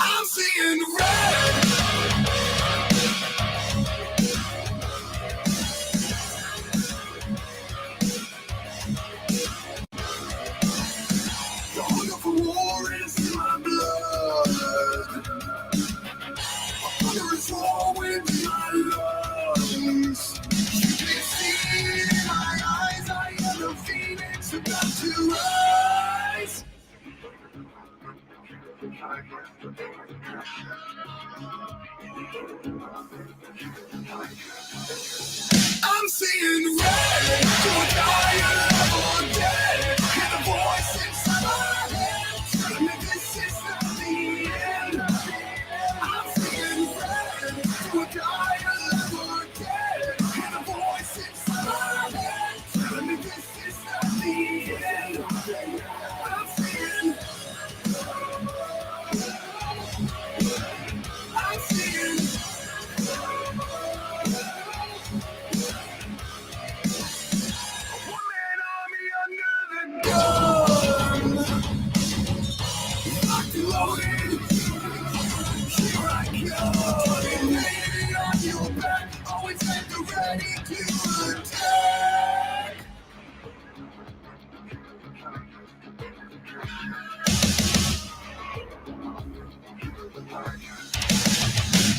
I'm seeing red. The hunger for war is in my blood. Hunger is war with my lungs. You can see in my eyes, I am the phoenix about to rise. I'm seeing red. Do or die, alive or dead. Hear the voice inside my head telling me this is not the end. I'm seeing red. Do or die, alive or dead. Hear the voice inside my head telling me this is not the end. I'm seeing. I'm seeing. One-man army under the gun. Locked and loaded. Here I come. Lady on your back. Always at the ready to attack.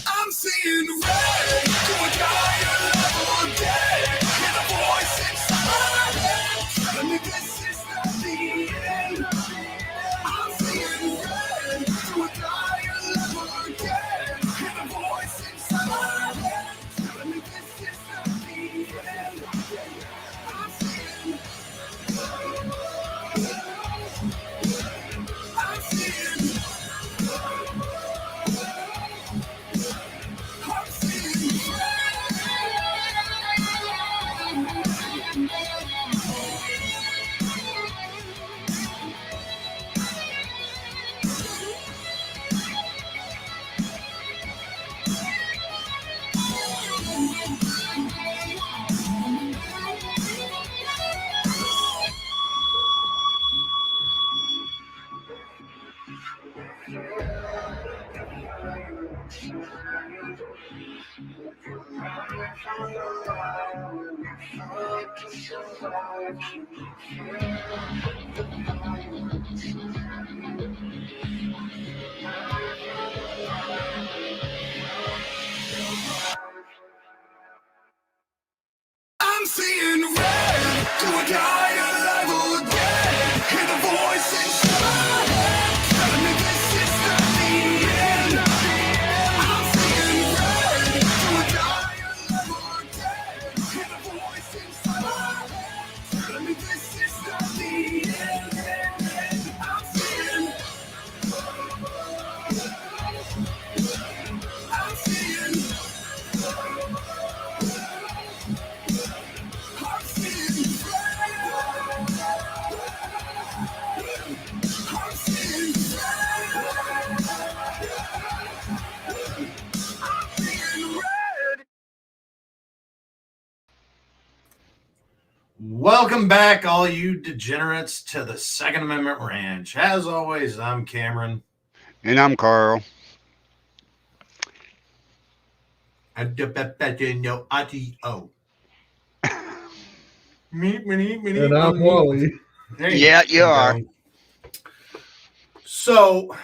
I'm seeing red. Do or die, alive or dead. Hear the voice inside my head telling me this is not the end. I'm seeing red. Do or die, alive or dead. Hear the voice inside my head telling me this is not the end. I'm seeing. I'm seeing. I'm seeing I'm seeing red. Do or die, alive or dead. Hear the voice inside my head telling me this is not the end. I'm seeing red. Do or die, alive or dead. Hear the voice inside my head telling me this is not the end. I'm seeing. I'm seeing. I'm seeing red. I'm seeing red. I'm seeing red. Welcome back, all you degenerates, to the Second Amendment Ranch. As always, I'm Cameron. And I'm Carl. And I'm Wally. Yeah, you are. So,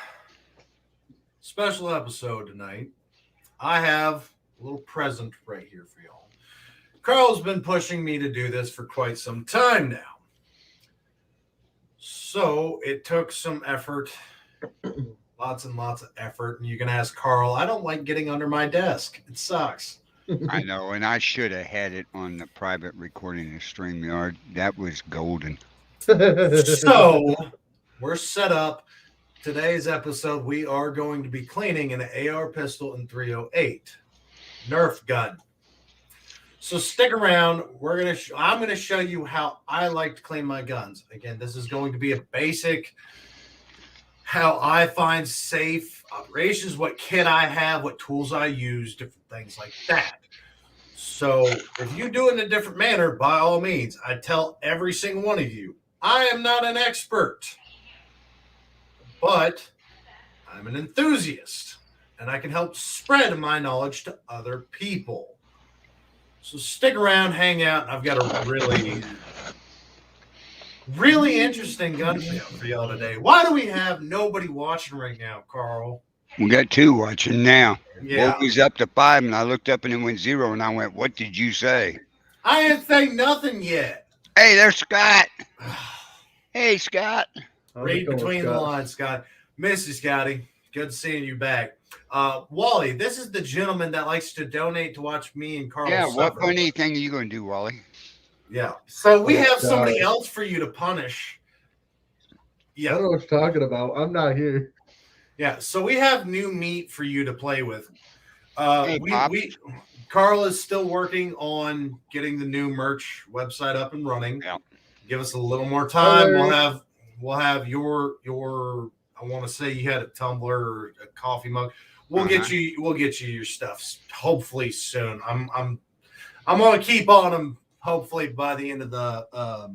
special episode tonight. I have a little present right here for y'all. Carl's been pushing me to do this for quite some time now. So, it took some effort, lots and lots of effort. And you can ask Carl, I don't like getting under my desk. It sucks. I know, and I should have had it on the private recording of StreamYard. That was golden. So, we're set up. Today's episode, we are going to be cleaning an AR pistol in 308 Nerf gun. So stick around. I'm gonna show you how I like to clean my guns. Again, this is going to be a basic, how I find safe operations, what kit I have, what tools I use, different things like that. So if you do it in a different manner, by all means, I tell every single one of you, I am not an expert, but I'm an enthusiast, and I can help spread my knowledge to other people. So stick around, hang out. I've got a really interesting gun film for y'all today. Why do we have nobody watching right now, Carl? We got 2 watching now. Yeah. One was up to 5, and I looked up and it went 0, and I went, "What did you say?" I didn't say nothing yet. Hey, there's Scott. Hey, Scott. How's it Read going, between the Scott? lines, Scott. Miss you, Scotty. Good seeing you back. Wally, this is the gentleman that likes to donate to watch me and Carl Yeah, what suffer. funny thing are you going to do, Wally? Yeah. So we Oh, have somebody God. else for you to punish. I Yeah. don't know what you're talking about. I'm not here. Yeah. So we have new meat for you to play with. Hey, Pop. Carl is still working on getting the new merch website up and running. Yeah. Give us a little more time. Larry. We'll have your I want to say you had a tumbler or a coffee mug. We'll get you your stuff hopefully soon. I'm gonna keep on them hopefully by the end of the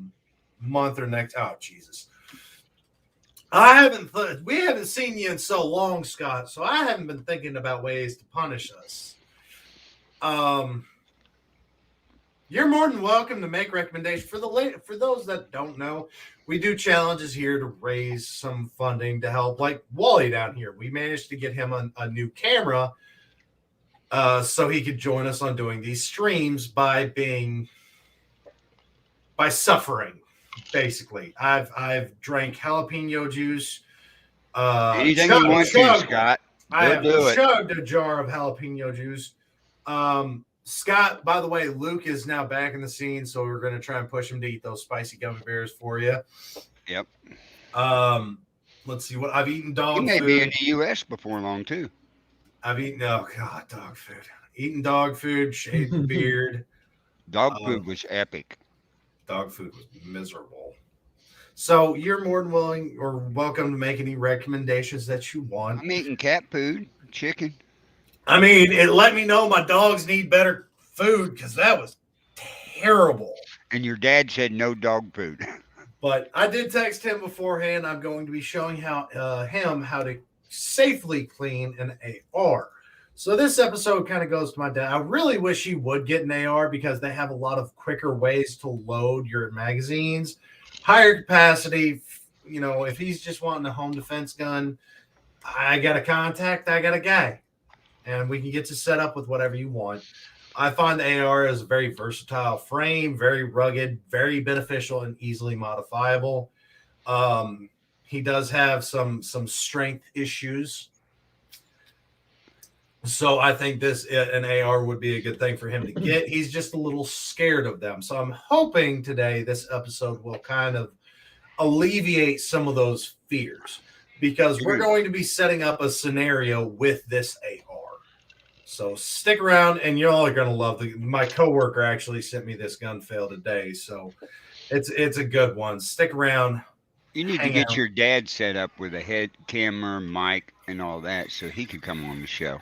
month or next. Oh Jesus. We haven't seen you in so long, Scott, so I haven't been thinking about ways to punish us. You're more than welcome to make recommendations for those that don't know. We do challenges here to raise some funding to help, like Wally down here. We managed to get him a new camera, so he could join us on doing these streams by suffering. Basically, I've drank jalapeno juice. Anything you want to, Scott. I have do it. chugged a jar of jalapeno juice. Scott, by the way, Luke is now back in the scene, so we're going to try and push him to eat those spicy gummy bears for you. Yep. Let's see what I've eaten. He Dog may food. be in the U.S. before long, too. I've eaten. Oh God, dog food. Eaten dog food. Shaved the beard. Dog food was epic. Dog food was miserable. So you're more than willing or welcome to make any recommendations that you want. I'm eating cat food, chicken. I mean, it let me know my dogs need better food because that was terrible. And your dad said no dog food. But I did text him beforehand. I'm going to be showing him how to safely clean an AR. So this episode kind of goes to my dad. I really wish he would get an AR because they have a lot of quicker ways to load your magazines, higher capacity. You know, if he's just wanting a home defense gun, I got a contact, I got a guy, and we can get you set up with whatever you want. I find the AR is a very versatile frame, very rugged, very beneficial, and easily modifiable. He does have some strength issues. So I think an AR would be a good thing for him to get. He's just a little scared of them. So I'm hoping today this episode will kind of alleviate some of those fears because we're going to be setting up a scenario with this AR. So stick around and y'all are going to love my coworker actually sent me this gun fail today. So it's a good one. Stick around. You need to get your dad set up with a head camera, mic, and all that so he could come on the show.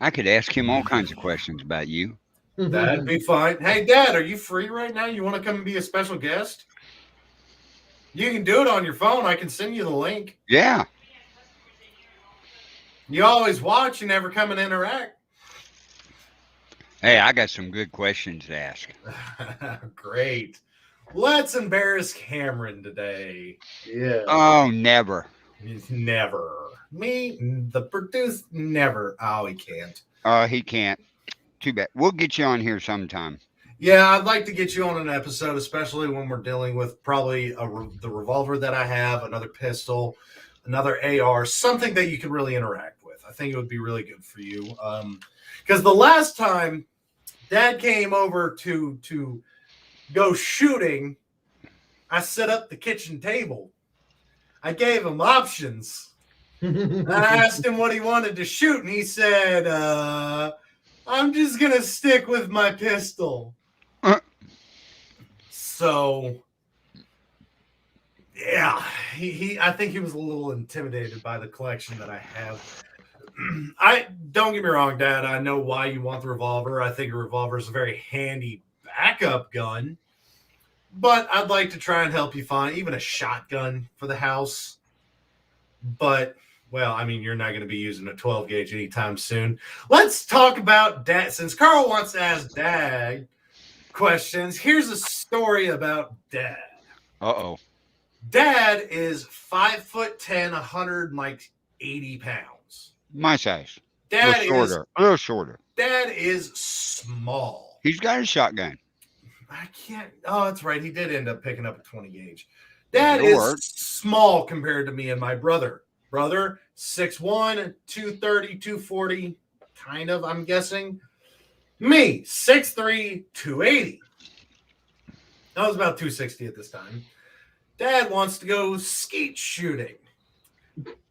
I could ask him all kinds of questions about you. That'd be fine. Hey, Dad, are you free right now? You want to come and be a special guest? You can do it on your phone. I can send you the link. Yeah. You always watch and never come and interact. Hey, I got some good questions to ask. Great. Let's embarrass Cameron today. Yeah. Oh, never. Never. Me, the producer, never. Oh, he can't. He can't. Too bad. We'll get you on here sometime. Yeah, I'd like to get you on an episode, especially when we're dealing with probably the revolver that I have, another pistol, another AR, something that you can really interact with. I think it would be really good for you. Because the last time Dad came over to go shooting, I set up the kitchen table. I gave him options. And I asked him what he wanted to shoot, and he said, I'm just going to stick with my pistol. So, yeah, I think he was a little intimidated by the collection that I have. I don't get me wrong, Dad. I know why you want the revolver. I think a revolver is a very handy backup gun. But I'd like to try and help you find even a shotgun for the house. But, well, I mean, you're not going to be using a 12 gauge anytime soon. Let's talk about Dad. Since Carl wants to ask Dad questions, here's a story about Dad. Uh-oh. Dad is 5'10", 180 pounds. My size. Dad A little shorter. Dad is small. He's got a shotgun. I can't. Oh, that's right. He did end up picking up a 20 gauge. Dad It'll is work. small compared to me and my brother. Brother, 6'1", 230, 240, kind of, I'm guessing. Me, 6'3", 280. I was about 260 at this time. Dad wants to go skeet shooting.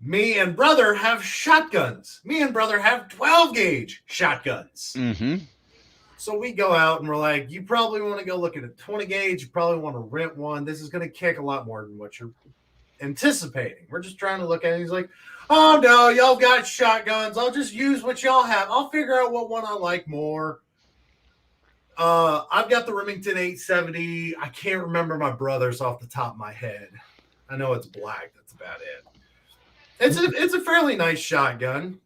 Me and brother have shotguns. Me and brother have 12 gauge shotguns. Mm-hmm. So we go out and we're like, you probably want to go look at a 20 gauge. You probably want to rent one. This is going to kick a lot more than what you're anticipating. We're just trying to look at it. He's like, oh, no, y'all got shotguns. I'll just use what y'all have. I'll figure out what one I like more. I've got the Remington 870. I can't remember my brother's off the top of my head. I know it's black. That's about it. It's a fairly nice shotgun.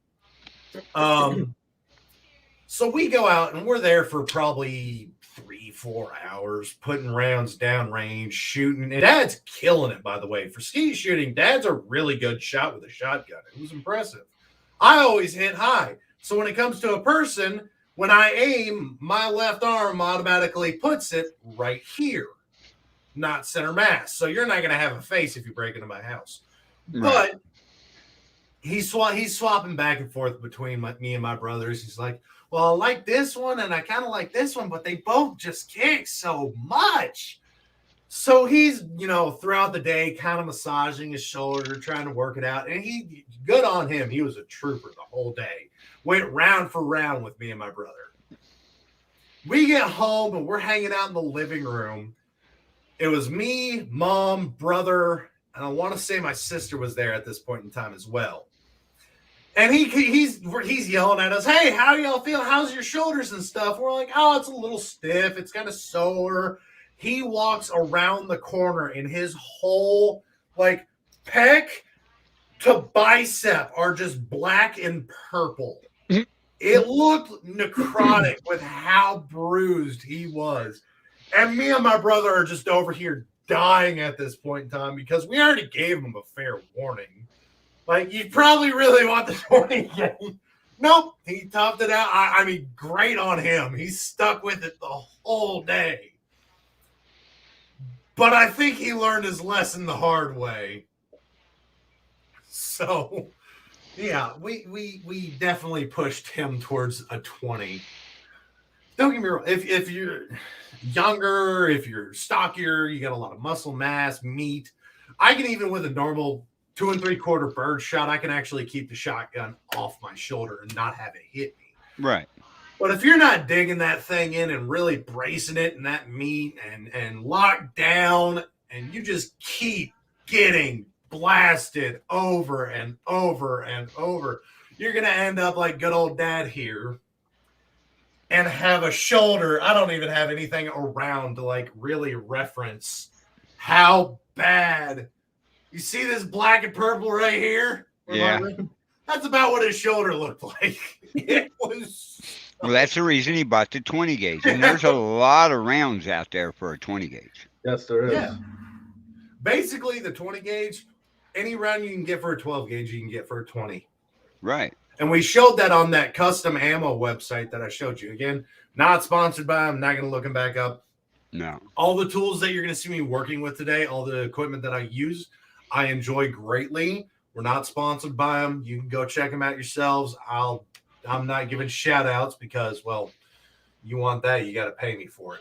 So we go out and we're there for probably 3-4 hours, putting rounds down range, shooting. And Dad's killing it, by the way. For skeet shooting, Dad's a really good shot with a shotgun. It was impressive. I always hit high. So when it comes to a person, when I aim, my left arm automatically puts it right here, not center mass. So you're not going to have a face if you break into my house. Right. But he's swapping back and forth between me and my brothers. He's like, well, I like this one and I kind of like this one, but they both just kick so much. So he's, throughout the day, kind of massaging his shoulder, trying to work it out. And good on him. He was a trooper the whole day. Went round for round with me and my brother. We get home and we're hanging out in the living room. It was me, Mom, brother, and I want to say my sister was there at this point in time as well. And he's yelling at us, hey, how y'all feel? How's your shoulders and stuff? We're like, oh, it's a little stiff. It's kind of sore. He walks around the corner and his whole, pec to bicep are just black and purple. It looked necrotic with how bruised he was. And me and my brother are just over here dying at this point in time because we already gave him a fair warning. You probably really want the 20 game. Nope, he toughed it out. I mean, great on him. He stuck with it the whole day. But I think he learned his lesson the hard way. So, yeah, we definitely pushed him towards a 20. Don't get me wrong. If you're younger, if you're stockier, you got a lot of muscle mass, meat. I can even with a normal 2 3/4 bird shot, I can actually keep the shotgun off my shoulder and not have it hit me. Right. But if you're not digging that thing in and really bracing it in that meat and locked down and you just keep getting blasted over and over and over, you're going to end up like good old Dad here and have a shoulder. I don't even have anything around to really reference how bad. You see this black and purple right here? Yeah. That's about what his shoulder looked like. It was. Well, that's the reason he bought the 20 gauge. And there's a lot of rounds out there for a 20 gauge. Yes, there is. Yeah. Basically, the 20 gauge, any round you can get for a 12 gauge, you can get for a 20. Right. And we showed that on that custom ammo website that I showed you. Again, not sponsored by them. Not going to look them back up. No. All the tools that you're going to see me working with today, all the equipment that I use, I enjoy greatly. We're not sponsored by them. You can go check them out yourselves. I'm not giving shout outs because, well, you want that, you got to pay me for it.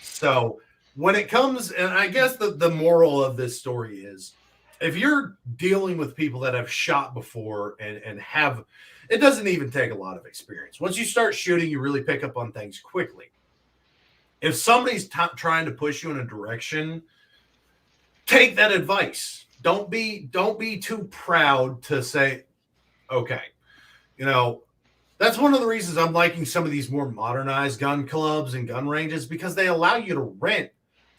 So when it comes, and I guess the moral of this story is, if you're dealing with people that have shot before and have, it doesn't even take a lot of experience. Once you start shooting, you really pick up on things quickly. If somebody's trying to push you in a direction, take that advice. Don't be too proud to say, okay, you know, that's one of the reasons I'm liking some of these more modernized gun clubs and gun ranges, because they allow you to rent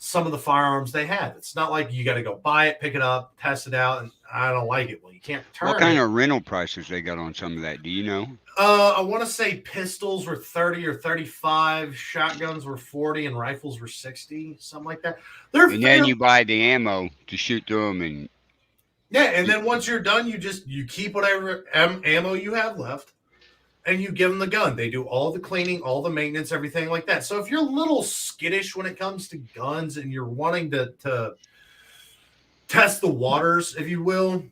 some of the firearms they have. It's not like you got to go buy it, pick it up, test it out, and I don't like it. Well, you can't return What kind it. of rental prices they got on some of that? Do you know? I want to say pistols were 30 or 35, shotguns were 40, and rifles were 60, something like that. They're And then you buy the ammo to shoot through them, and yeah, and then once you're done, you keep whatever ammo you have left, and you give them the gun. They do all the cleaning, all the maintenance, everything like that. So if you're a little skittish when it comes to guns and you're wanting to test the waters, if you will,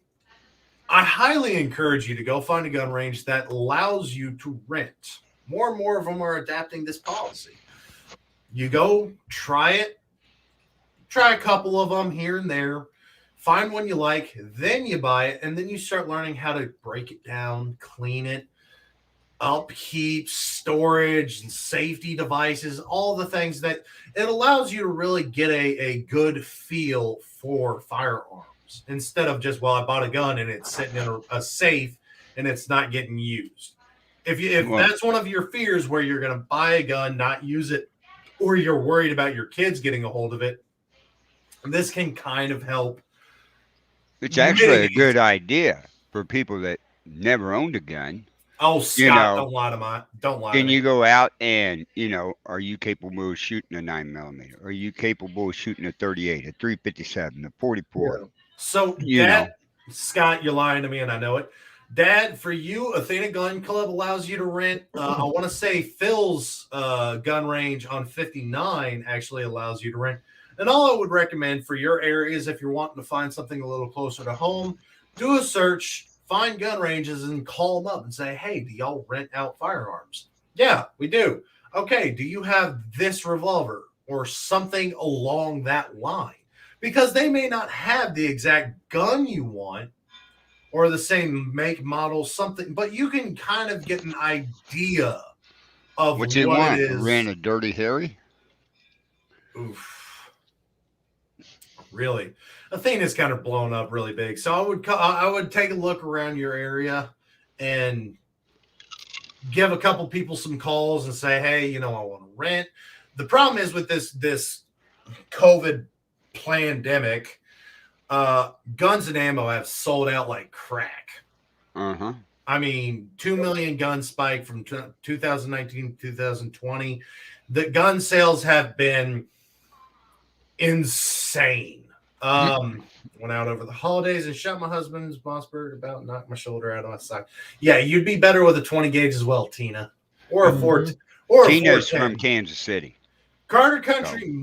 I highly encourage you to go find a gun range that allows you to rent. More and more of them are adapting this policy. You go try it, try a couple of them here and there, find one you like, then you buy it, and then you start learning how to break it down, clean it, upkeep, storage, and safety devices, all the things that it allows you to really get a good feel for firearms instead of just, well, I bought a gun and it's sitting in a safe and it's not getting used. If Well- that's one of your fears, where you're going to buy a gun, not use it, or you're worried about your kids getting a hold of it, this can kind of help. it's actually a Mitigate. good idea for people that never owned a gun. Oh, Scott, You know, don't lie to my, don't lie to Then me. you go out and, are you capable of shooting a 9mm? Are you capable of shooting a 38, a 357, a 44? So, You Dad, Scott, you're lying to me, and I know it. Dad, for you, Athena Gun Club allows you to rent. I want to say Phil's gun range on 59 actually allows you to rent. And all I would recommend for your areas, if you're wanting to find something a little closer to home, do a search, find gun ranges, and call them up and say, hey, do y'all rent out firearms? Yeah, we do. Okay, do you have this revolver or something along that line? Because they may not have the exact gun you want or the same make, model, something, but you can kind of get an idea of What's what it want? it is. Ran a Dirty Harry? Oof. Really, Athena's kind of blown up really big. So I would take a look around your area and give a couple people some calls and say, hey, I want to rent. The problem is with this COVID pandemic, guns and ammo have sold out like crack. Uh-huh. I mean, 2 million gun spike from 2019 to 2020. The gun sales have been insane. Went out over the holidays and shot my husband's Mossberg, about knocked my shoulder out of my sock. Yeah, you'd be better with a 20 gauge as well, Tina, or a Mhm. 4. Or a Tina's 410. from Kansas City. Carter Country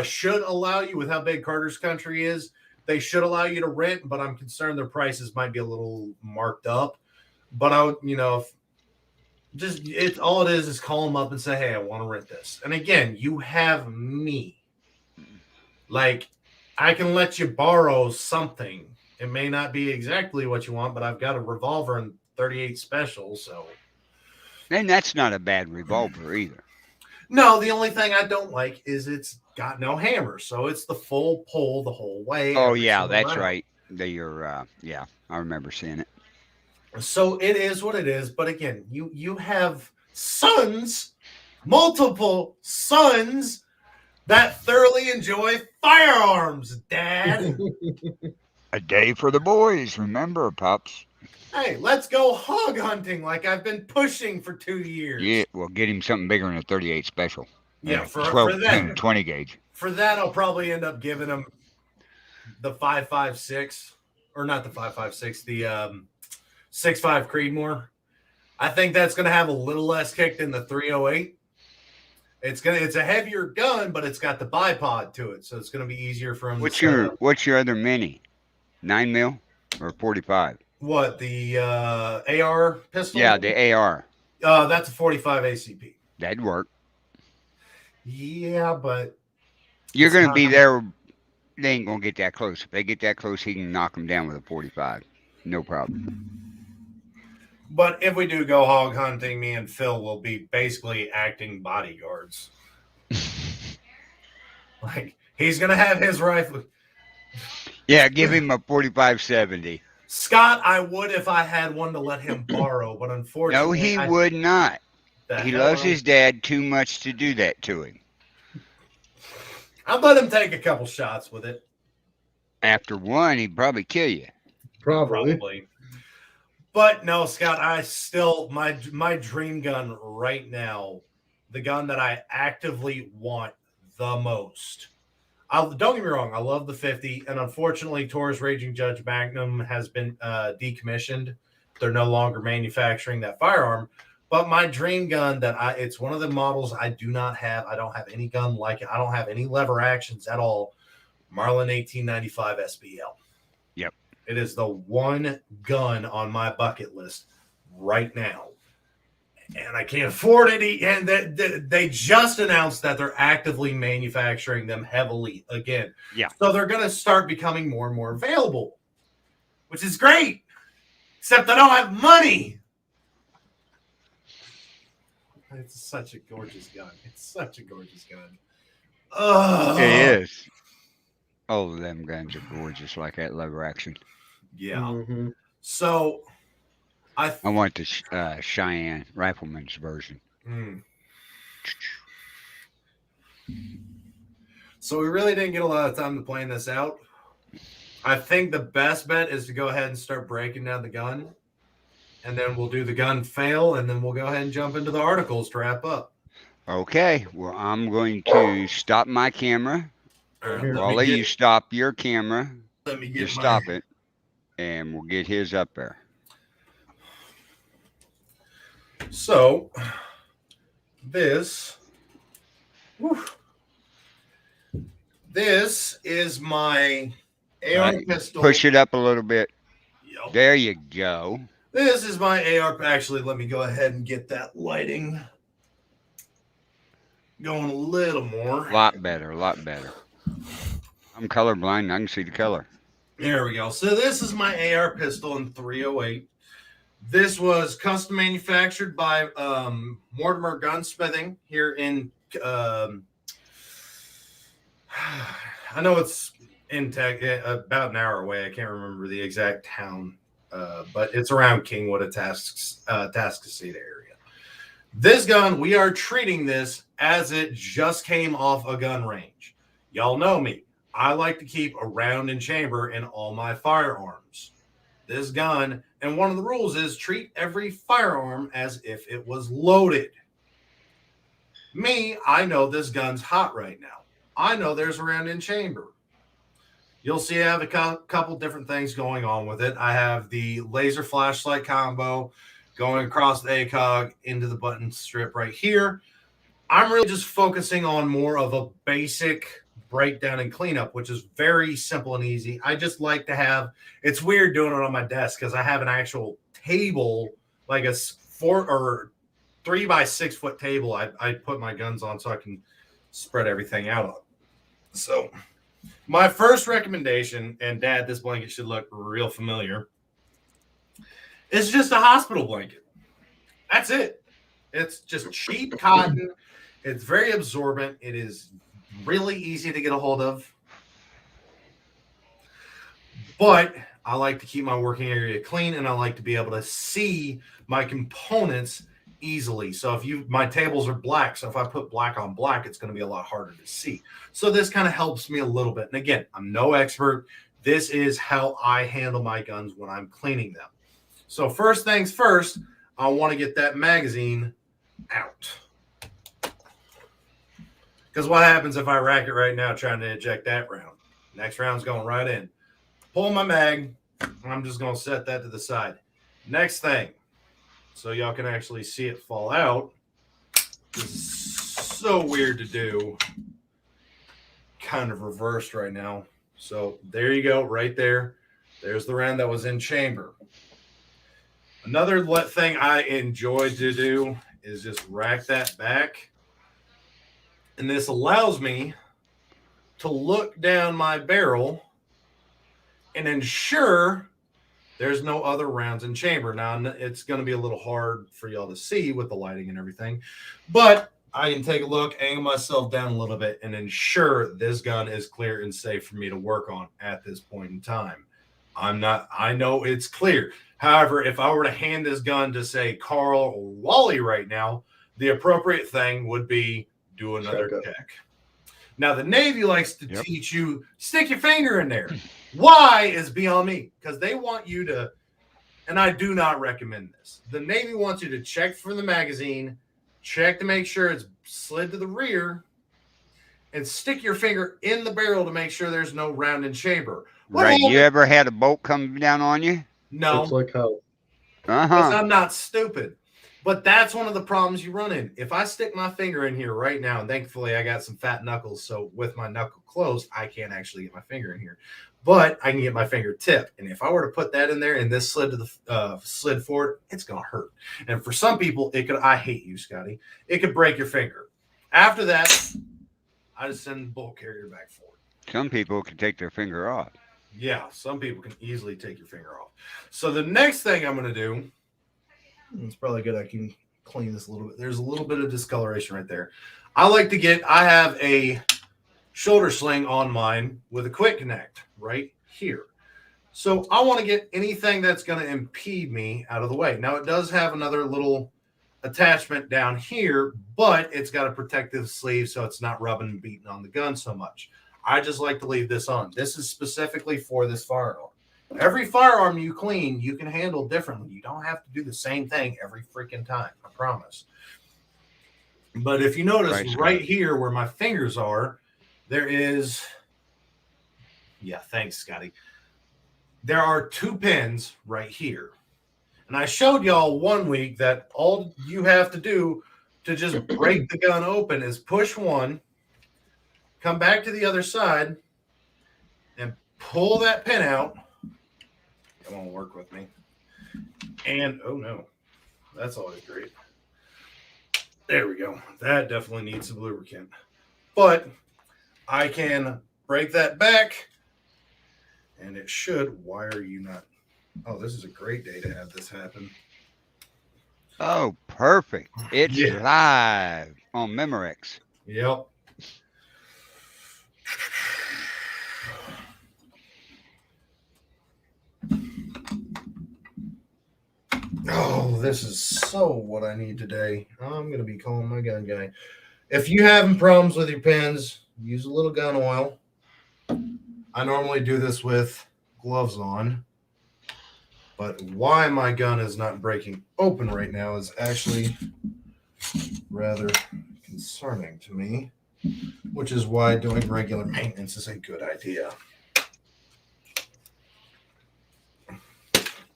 should allow you, with how big Carter's Country is, they should allow you to rent, but I'm concerned their prices might be a little marked up. But I would, it's all it is call them up and say, hey, I want to rent this. And again, you have me. Like, I can let you borrow something. It may not be exactly what you want, but I've got a revolver and 38 special, so. And that's not a bad revolver either. No, the only thing I don't like is it's got no hammer, so it's the full pull the whole way. Oh, every yeah, single that's round. right. Yeah, I remember seeing it. So it is what it is. But again, you have sons, multiple sons that thoroughly enjoy firearms, Dad. A day for the boys, remember, pups? Hey, let's go hog hunting like I've been pushing for 2 years. Yeah, well, get him something bigger than a 38 special. Yeah, And for 12 that. and 20 gauge. For that, I'll probably end up giving him the 5.56, or not the 5.56, the 6.5 Creedmoor. I think that's going to have a little less kick than the 308. It's a heavier gun, but it's got the bipod to it, so it's going to be easier for him. What's to your other mini? 9mm or 45? what, the AR pistol? Yeah, the AR. That's a 45 ACP. That'd work. Yeah, but You're It's going to not- be there. They ain't going to get that close. If they get that close, he can knock them down with a 45. No problem. if we do go hog hunting, me and Phil will be basically acting bodyguards. Like, he's going to have his rifle. Yeah, give him a 45-70. Scott, I would if I had one to let him borrow, but No, unfortunately, he would not. the He hell loves I'm- his dad too much to do that to him. I'd let him take a couple shots with it. After one, he'd probably kill you. Probably. But no, Scott, I still my dream gun right now, the gun that I actively want the most. Don't get me wrong, I love the 50, and unfortunately, Taurus Raging Judge Magnum has been decommissioned. They're no longer manufacturing that firearm. But my dream gun it's one of the models I do not have. I don't have any gun like it. I don't have any lever actions at all. Marlin 1895 SBL. Yep. It is the one gun on my bucket list right now. And I can't afford it. And they just announced that they're actively manufacturing them heavily again. Yeah. So they're going to start becoming more and more available, which is great. Except I don't have money. It's such a gorgeous gun. It's such a gorgeous gun. Oh, It is. All of them guns are gorgeous, like that lever action. Yeah. Mhm. So I want the Cheyenne Rifleman's version. So we really didn't get a lot of time to plan this out. I think the best bet is to go ahead and start breaking down the gun. And then we'll do the gun fail, and then we'll go ahead and jump into the articles to wrap up. Okay, well, I'm going to stop my camera. All right, Here. let I'll me let get- you stop your camera. let me You get stop it, and we'll get his up there. So this is my AR Right. pistol. Push it up a little bit. Yep. There you go. This is my AR. Actually, let me go ahead and get that lighting going a little more. A lot better, a lot better. I'm colorblind. I can see the color. There we go. So this is my AR pistol in 308. This was custom manufactured by Mortimer Gunsmithing here in I know it's in tech about an hour away. I can't remember the exact town, but it's around Kingwood, Atascocita area. This gun, we are treating this as it just came off a gun range. Y'all know me. I like to keep a round and chamber in all my firearms. This gun, and one of the rules is treat every firearm as if it was loaded. Me, I know this gun's hot right now. I know there's a round in chamber. You'll see I have a couple different things going on with it. I have the laser flashlight combo going across the ACOG into the button strip right here. I'm really just focusing on more of a basic breakdown and cleanup, which is very simple and easy. I just like to have, it's weird doing it on my desk because I have an actual table, like a 4 or 3 by 6 foot table. I put my guns on so I can spread everything out on. So my first recommendation, and Dad, this blanket should look real familiar, is just a hospital blanket. That's it. It's just cheap cotton. It's very absorbent. It is really easy to get a hold of. But I like to keep my working area clean, and I like to be able to see my components easily. So if my tables are black, so if I put black on black, it's going to be a lot harder to see. So this kind of helps me a little bit. And again, I'm no expert. This is how I handle my guns when I'm cleaning them. So first things first, I want to get that magazine out. Because what happens if I rack it right now trying to eject that round? Next round's going right in. Pull my mag. I'm just going to set that to the side. Next thing, so y'all can actually see it fall out. This is so weird to do. Kind of reversed right now. So there you go, right there. There's the round that was in chamber. Another thing I enjoy to do is just rack that back. And this allows me to look down my barrel and ensure there's no other rounds in chamber. Now, it's going to be a little hard for y'all to see with the lighting and everything, but I can take a look, angle myself down a little bit, and ensure this gun is clear and safe for me to work on at this point in time. I know it's clear. However, if I were to hand this gun to, say, Carl or Wally right now, the appropriate thing would be do another Check it. check. Now, the Navy likes to Yep. teach you stick your finger in there. Why is beyond me? Because they want you to, and I do not recommend this. The Navy wants you to check for the magazine, check to make sure it's slid to the rear, and stick your finger in the barrel to make sure there's no round and chamber. What Right. You happened- ever had a bolt come down on you? No, It's like how because Uh-huh. I'm not stupid. But that's one of the problems you run in. If I stick my finger in here right now, and thankfully I got some fat knuckles, so with my knuckle closed, I can't actually get my finger in here. But I can get my fingertip, and if I were to put that in there and this slid to the slid forward, it's gonna hurt. And for some people, it could. I hate you, Scotty. It could break your finger. After that, I just send the bolt carrier back forward. Some people can take their finger off. Yeah, some people can easily take your finger off. So the next thing I'm gonna do, it's probably good. I can clean this a little bit. There's a little bit of discoloration right there. I have a shoulder sling on mine with a quick connect right here. So I want to get anything that's going to impede me out of the way. Now it does have another little attachment down here, but it's got a protective sleeve so it's not rubbing and beating on the gun so much. I just like to leave this on. This is specifically for this firearm. Every firearm you clean, you can handle differently. You don't have to do the same thing every freaking time. I promise. But if you notice Right, Scott. right here where my fingers are, there is, yeah, thanks, Scotty. There are 2 pins right here. And I showed y'all one week that all you have to do to just break the gun open is push one, come back to the other side, and pull that pin out. It won't work with me. And, oh no, that's always great. There we go. That definitely needs some lubricant. But I can break that back, and it should. Why are you not? Oh, this is a great day to have this happen. Oh, perfect. It's Yeah. live on Memorex. Yep. Oh, this is so what I need today. I'm going to be calling my gun guy. If you having problems with your pins, use a little gun oil. I normally do this with gloves on. But why my gun is not breaking open right now is actually rather concerning to me, which is why doing regular maintenance is a good idea.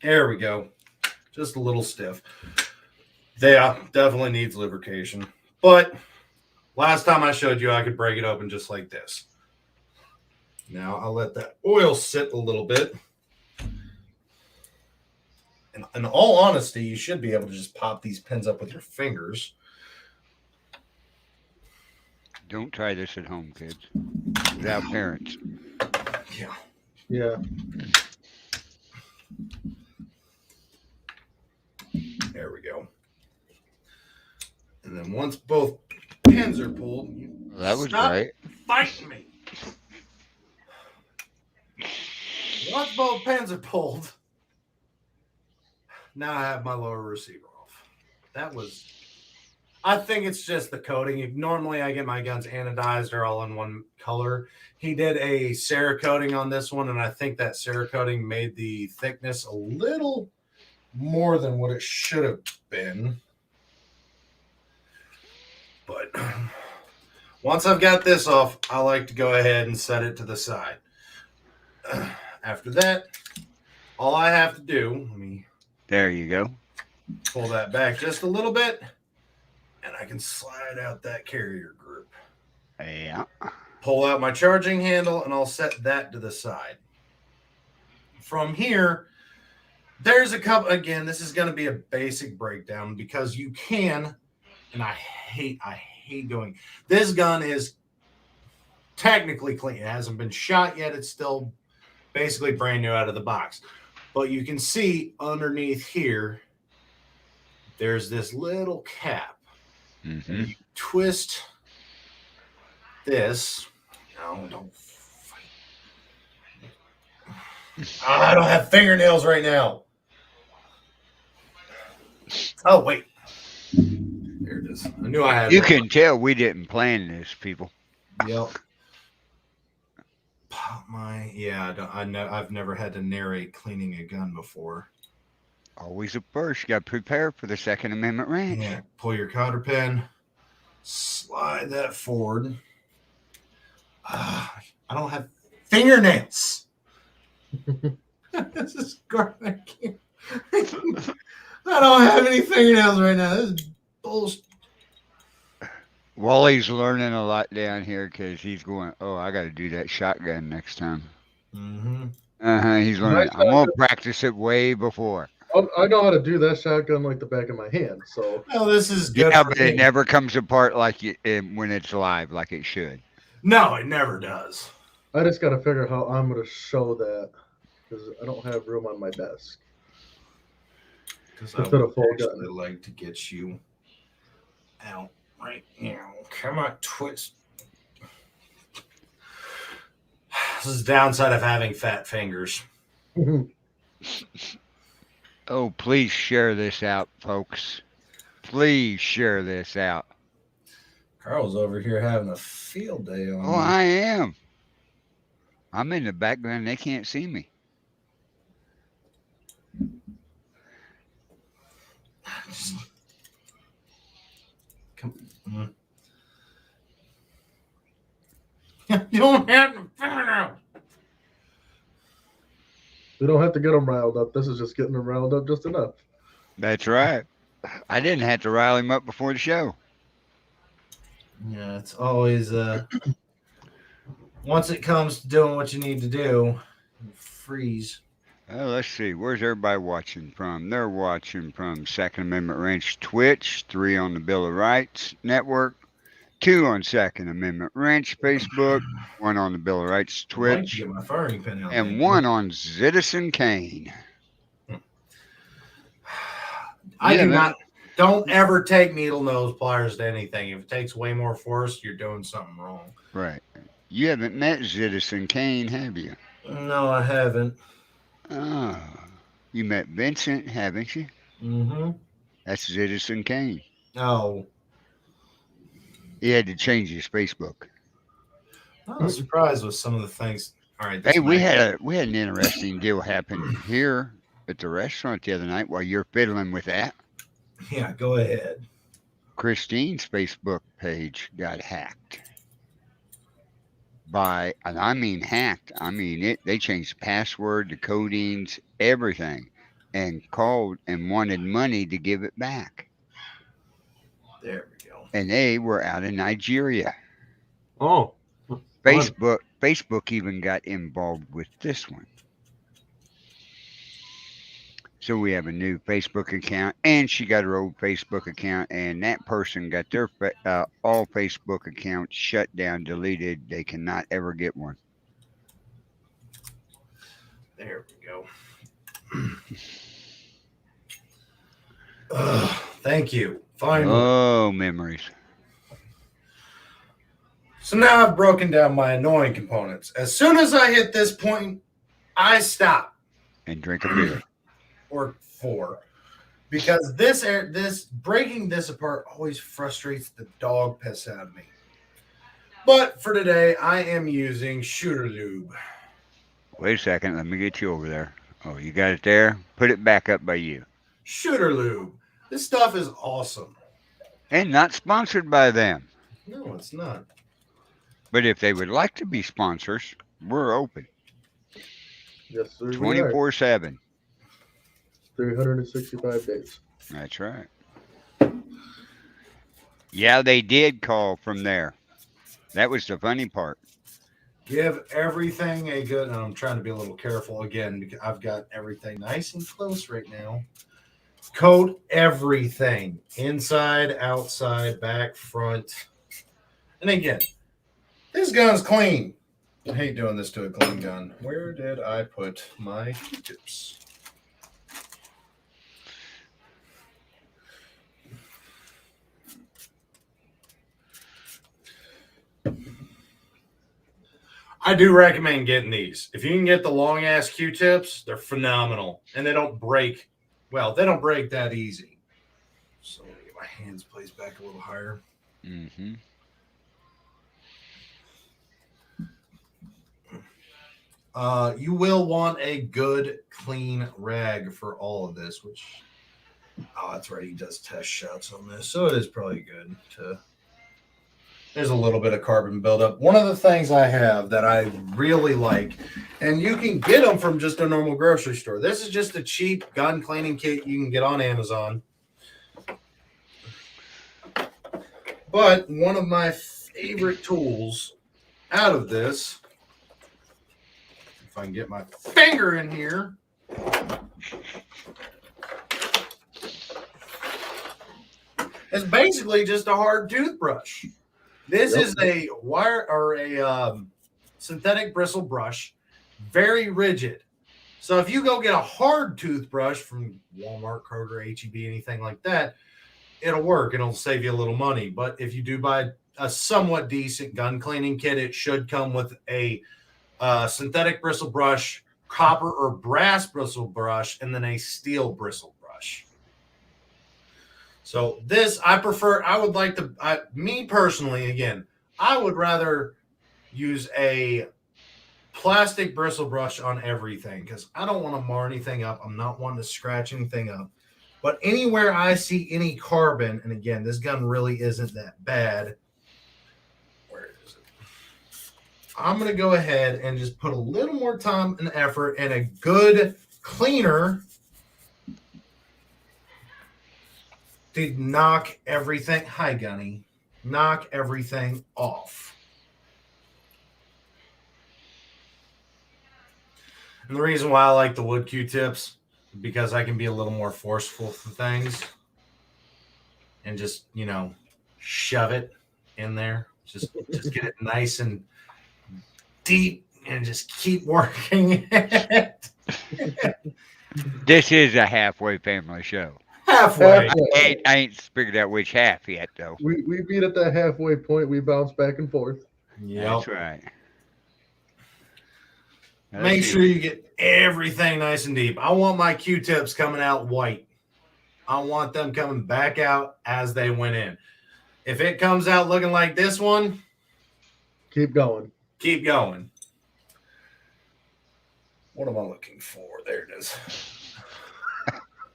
There we go. Just a little stiff. Yeah, definitely needs lubrication. But last time I showed you, I could break it open just like this. Now I'll let that oil sit a little bit. And in all honesty, you should be able to just pop these pins up with your fingers. Don't try this at home, kids. Without parents. Yeah. yeah. There we go. And then once both pins are pulled, you That was stop right. fighting me. Once both pins are pulled, now I have my lower receiver off. That was, I think it's just the coating. Normally I get my guns anodized, they're all in one color. He did a Cerakoting on this one, and I think that Cerakoting made the thickness a little more than what it should have been. But once I've got this off, I like to go ahead and set it to the side. After that, all I have to do, let me There you go. pull that back just a little bit, and I can slide out that carrier group. Yeah. Pull out my charging handle, and I'll set that to the side. From here, there's a couple, again, this is going to be a basic breakdown because you can, and I hate doing, this gun is technically clean. It hasn't been shot yet. It's still basically brand new out of the box. But you can see underneath here, there's this little cap. Mm-hmm. You twist this. No, don't fight. I don't have fingernails right now. Oh, wait. There it is. I knew I had You one. can tell we didn't plan this, people. Yep. I know I've never had to narrate cleaning a gun before. Always a first. You got to prepare for the Second Amendment ranch. Yeah, pull your cotter pin, slide that forward. I don't have fingernails. This is garbage. I don't have any fingernails right now. This is bullshit. Wally's learning a lot down here because he's going, oh, I got to do that shotgun next time. Mm-hmm. He's learning. I'm going to practice it way before. I know how to do that shotgun like the back of my hand. So Well, this is good. Yeah, for but me. it never comes apart like when it's live, like it should. No, it never does. I just got to figure how I'm going to show that because I don't have room on my desk. Because To I fit a would full actually gun. like to get you out right now. Come on, twist. This is the downside of having fat fingers. Oh, please share this out, folks. Please share this out. Carl's over here having a field day on Oh, me. I am. I'm in the background. They can't see me. Come on. You don't have to fingernails. We don't have to get them riled up. This is just getting them riled up just enough. That's right. I didn't have to rile him up before the show. Yeah, it's always once it comes to doing what you need to do, you freeze. Let's see. Where's everybody watching from? They're watching from Second Amendment Ranch Twitch, 3 on the Bill of Rights Network, 2 on Second Amendment Ranch Facebook, 1 on the Bill of Rights I'd like to Twitch, get my firing pin out and there. 1 on Citizen Kane. I Yeah, do that- not. Don't ever take needle nose pliers to anything. If it takes way more force, you're doing something wrong. Right. You haven't met Citizen Kane, have you? No, I haven't. Oh. You met Vincent, haven't you? Mm-hmm. That's Citizen Kane. Oh, He had to change his Facebook. I was surprised with some of the things. All right. this Hey, we might- had an interesting deal happen here at the restaurant the other night while you're fiddling with that. Yeah, go ahead. Christine's Facebook page got hacked. And I mean hacked. I mean they changed the password, the codings, everything, and called and wanted money to give it back. There we go. And they were out in Nigeria. Oh. Facebook even got involved with this one. So we have a new Facebook account, and she got her old Facebook account, and that person got their all Facebook accounts shut down, deleted. They cannot ever get one. There we go. Ugh, thank you. Finally. Oh, memories. So now I've broken down my annoying components. As soon as I hit this point, I stop. And drink a beer. Or 4. Because this breaking this apart always frustrates the dog piss out of me. But for today, I am using Shooter Lube. Wait a second. Let me get you over there. Oh, you got it there? Put it back up by you. Shooter Lube. This stuff is awesome. And not sponsored by them. No, it's not. But if they would like to be sponsors, we're open Yes, sir. 24/7. 365 days. That's right. Yeah, they did call from there. That was the funny part. Give everything a good, and I'm trying to be a little careful again because I've got everything nice and close right now. Coat everything inside, outside, back, front. And again, this gun's clean. I hate doing this to a clean gun. Where did I put my Q-tips? I do recommend getting these. If you can get the long ass Q-tips, they're phenomenal, and they don't break. Well, they don't break that easy. So let me get my hands placed back a little higher. Mm-hmm. You will want a good, clean rag for all of this, which, that's right, he does test shots on this, so it is probably good to. There's a little bit of carbon buildup. One of the things I have that I really like, and you can get them from just a normal grocery store. This is just a cheap gun cleaning kit you can get on Amazon. But one of my favorite tools out of this, if I can get my finger in here, is basically just a hard toothbrush. This is a wire or a synthetic bristle brush, very rigid. So if you go get a hard toothbrush from Walmart, Kroger, HEB, anything like that, it'll work. It'll save you a little money. But if you do buy a somewhat decent gun cleaning kit, it should come with a synthetic bristle brush, copper or brass bristle brush, and then a steel bristle brush. So this, I prefer, I would like to, me personally, again, I would rather use a plastic bristle brush on everything because I don't want to mar anything up. I'm not wanting to scratch anything up. But anywhere I see any carbon, and again, this gun really isn't that bad. Where is it? I'm going to go ahead and just put a little more time and effort and a good cleaner to knock everything. Hi, Gunny. Knock everything off. And the reason why I like the wood Q-tips, because I can be a little more forceful for things and just, you know, shove it in there. Just get it nice and deep and just keep working it. This is a halfway family show. Halfway. I ain't figured out which half yet, though. We meet at that halfway point. We bounce back and forth. Yep. That's right. Make sure you get everything nice and deep. I want my Q-tips coming out white. I want them coming back out as they went in. If it comes out looking like this one, Keep going. keep going. What am I looking for? There it is.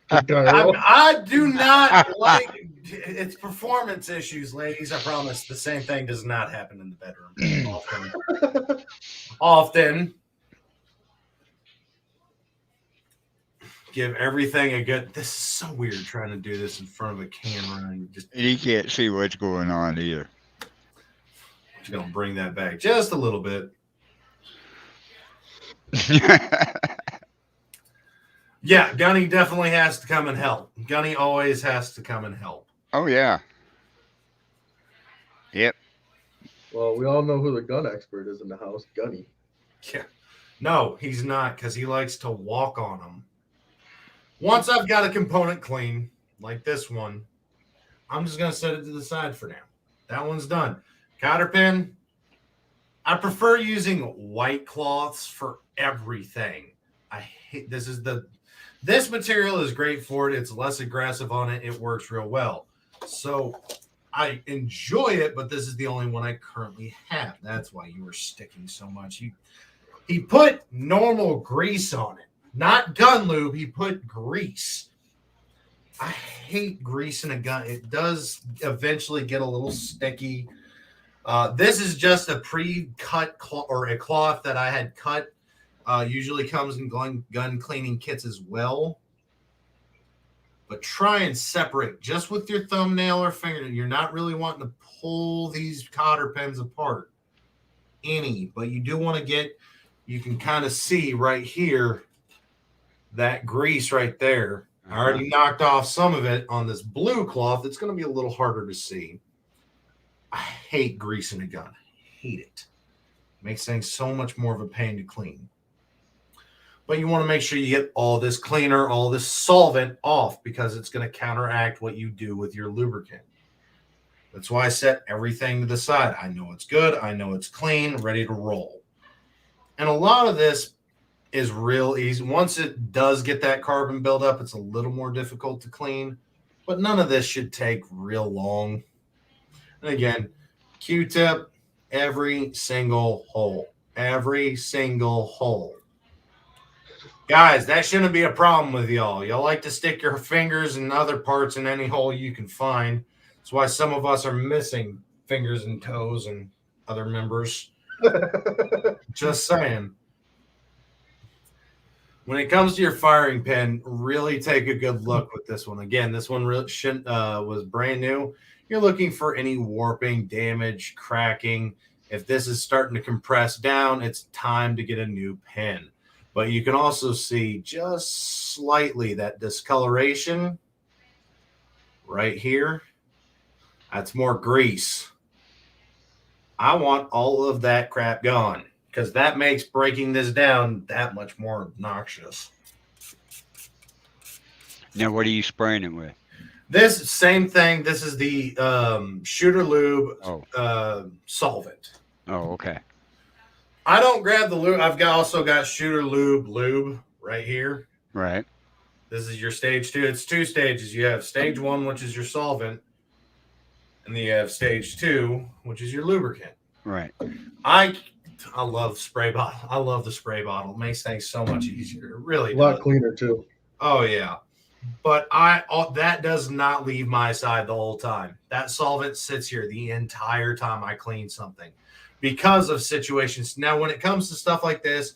I do not like it's performance issues, ladies. I promise. The same thing does not happen in the bedroom often. Often. Give everything a good. This is so weird trying to do this in front of a camera and just. You can't see what's going on either. Just gonna bring that back just a little bit. Yeah, Gunny definitely has to come and help. Gunny always has to come and help. Oh, yeah. Yep. Well, we all know who the gun expert is in the house, Gunny. Yeah. No, he's not because he likes to walk on them. Once I've got a component clean, like this one, I'm just going to set it to the side for now. That one's done. Cotter pin, I prefer using white cloths for everything. I hate this material is great for it. It's less aggressive on it. It works real well. So I enjoy it, but this is the only one I currently have. That's why you were sticking so much. He put normal grease on it, not gun lube. He put grease. I hate grease in a gun. It does eventually get a little sticky. This is just a pre-cut or a cloth that I had cut. Usually comes in gun cleaning kits as well. But try and separate just with your thumbnail or finger. You're not really wanting to pull these cotter pins apart but you do want to get, you can kind of see right here that grease right there. I already knocked off some of it on this blue cloth. It's going to be a little harder to see. I hate grease in a gun. I hate it. Makes things so much more of a pain to clean. But you want to make sure you get all this cleaner, all this solvent off because it's going to counteract what you do with your lubricant. That's why I set everything to the side. I know it's good. I know it's clean, ready to roll. And a lot of this is real easy. Once it does get that carbon buildup, it's a little more difficult to clean, but none of this should take real long. And again, Q-tip, every single hole. Every single hole. Guys, that shouldn't be a problem with y'all. Y'all like to stick your fingers and other parts in any hole you can find. That's why some of us are missing fingers and toes and other members. Just saying. When it comes to your firing pin, really take a good look with this one. Again, this one really was brand new. You're looking for any warping, damage, cracking. If this is starting to compress down, it's time to get a new pin. But you can also see just slightly that discoloration right here. That's more grease. I want all of that crap gone because that makes breaking this down that much more obnoxious. Now, what are you spraying it with? This same thing. This is the Shooter Lube solvent. Oh, okay. I don't grab the lube. I've also got Shooter Lube right here. Right. This is your stage 2. It's 2 stages. You have stage 1, which is your solvent, and then you have stage 2, which is your lubricant. Right. I love spray bottle. I love the spray bottle. It makes things so much easier. It really A lot does. cleaner too. Oh yeah. But that does not leave my side the whole time. That solvent sits here the entire time I clean something because of situations. Now, when it comes to stuff like this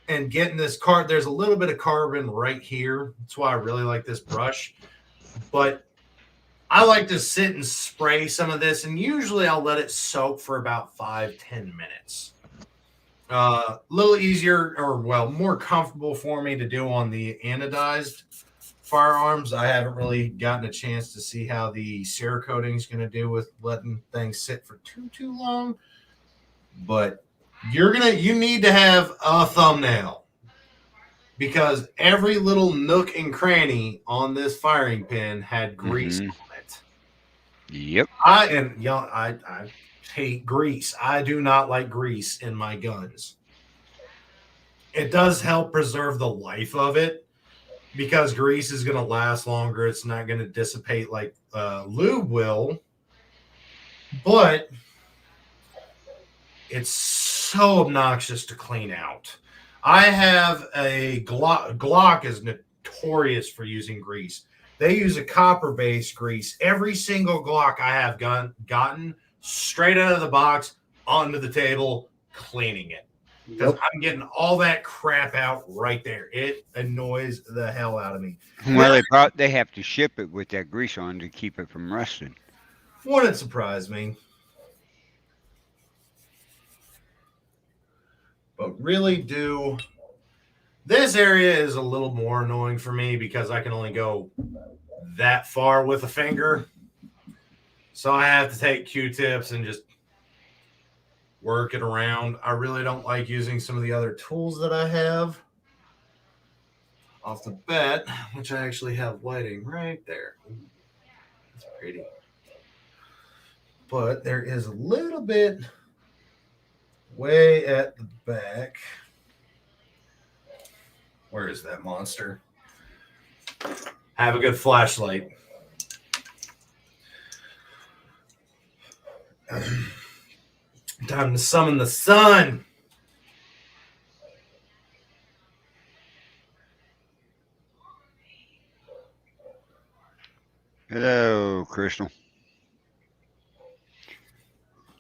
and getting this card, there's a little bit of carbon right here. That's why I really like this brush. But I like to sit and spray some of this, and usually I'll let it soak for about 5-10 minutes. A little easier or, well, more comfortable for me to do on the anodized firearms. I haven't really gotten a chance to see how the Cerakoting is going to do with letting things sit for too long. But you need to have a thumbnail because every little nook and cranny on this firing pin had grease on it. Yep. I hate grease. I do not like grease in my guns. It does help preserve the life of it because grease is going to last longer. It's not going to dissipate like lube will, but it's so obnoxious to clean out. I have a Glock is notorious for using grease. They use a copper-based grease. Every single Glock I have gotten straight out of the box onto the table, cleaning it. Because I'm getting all that crap out right there. It annoys the hell out of me. Well, they have to ship it with that grease on to keep it from rusting. Wouldn't surprise me. But really do. This area is a little more annoying for me because I can only go that far with a finger. So I have to take Q-tips and just work it around. I really don't like using some of the other tools that I have. Off the bat, which I actually have lighting right there. That's pretty. But there is a little bit way at the back. Where is that monster? Have a good flashlight. Time to summon the sun. Hello, Crystal.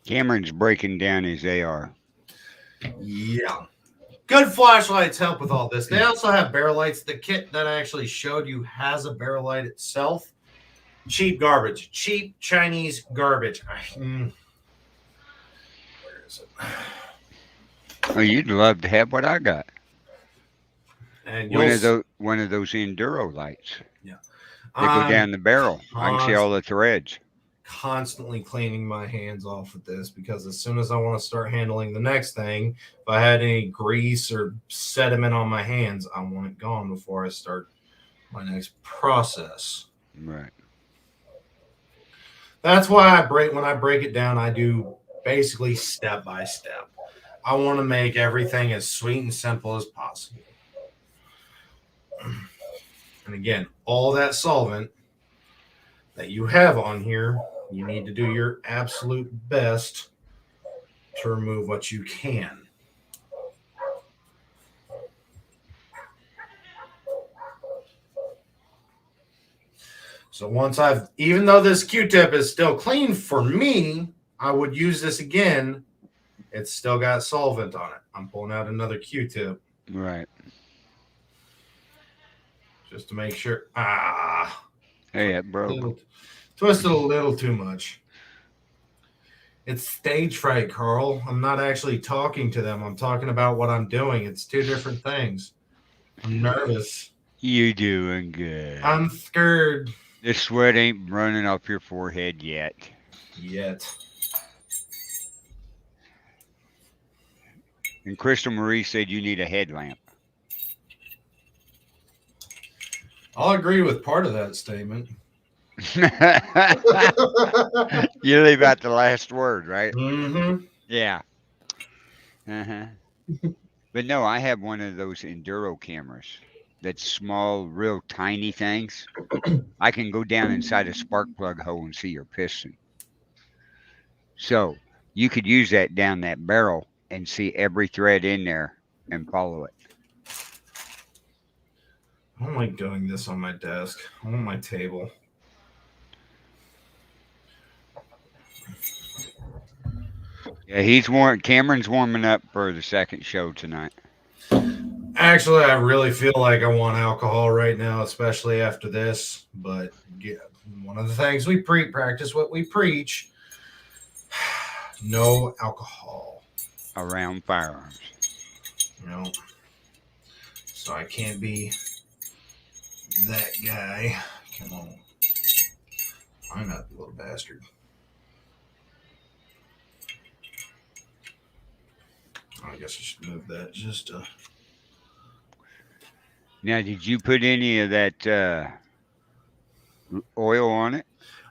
Cameron's breaking down his AR. Yeah. Good flashlights help with all this. They also have barrel lights. The kit that I actually showed you has a barrel light itself. Cheap garbage. Cheap Chinese garbage. Where is it? Oh, you'd love to have what I got. And One of those enduro lights. Yeah. They go down the barrel. I can see all the threads. Constantly cleaning my hands off with this because as soon as I want to start handling the next thing, if I had any grease or sediment on my hands, I want it gone before I start my next process. Right. That's why when I break it down, I do basically step by step. I want to make everything as sweet and simple as possible. And again, all that solvent that you have on here, you need to do your absolute best to remove what you can. So once even though this Q-tip is still clean for me, I would use this again. It's still got solvent on it. I'm pulling out another Q-tip Right. just to make sure. Hey, it broke. Twisted a little too much. It's stage fright, Carl. I'm not actually talking to them. I'm talking about what I'm doing. It's two different things. I'm nervous. You doing good. I'm scared. The sweat ain't running off your forehead yet. And Crystal Marie said you need a headlamp. I'll agree with part of that statement. You leave out the last word, right? Mm-hmm. Yeah. Uh-huh. But no, I have one of those Enduro cameras. That's small, real tiny things. I can go down inside a spark plug hole and see your piston. So you could use that down that barrel and see every thread in there and follow it. I don't like doing this on my desk. I want my table. Yeah, Cameron's warming up for the second show tonight. Actually, I really feel like I want alcohol right now, especially after this. But yeah, one of the things we practice what we preach. No alcohol Around firearms. You know. So I can't be that guy. Come on. I'm not the little bastard. I guess I should move that just to... Now, did you put any of that oil on it?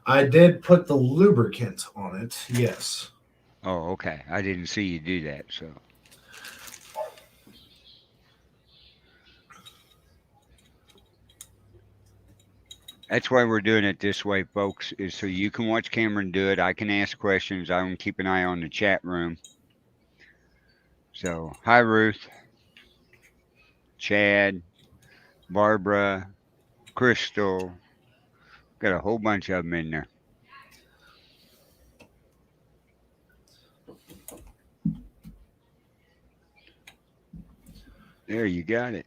I did put the lubricant on it, yes. Oh, okay. I didn't see you do that, so. That's why we're doing it this way, folks, is so you can watch Cameron do it. I can ask questions. I can keep an eye on the chat room. So, hi, Ruth, Chad, Barbara, Crystal. Got a whole bunch of them in there. There, you got it.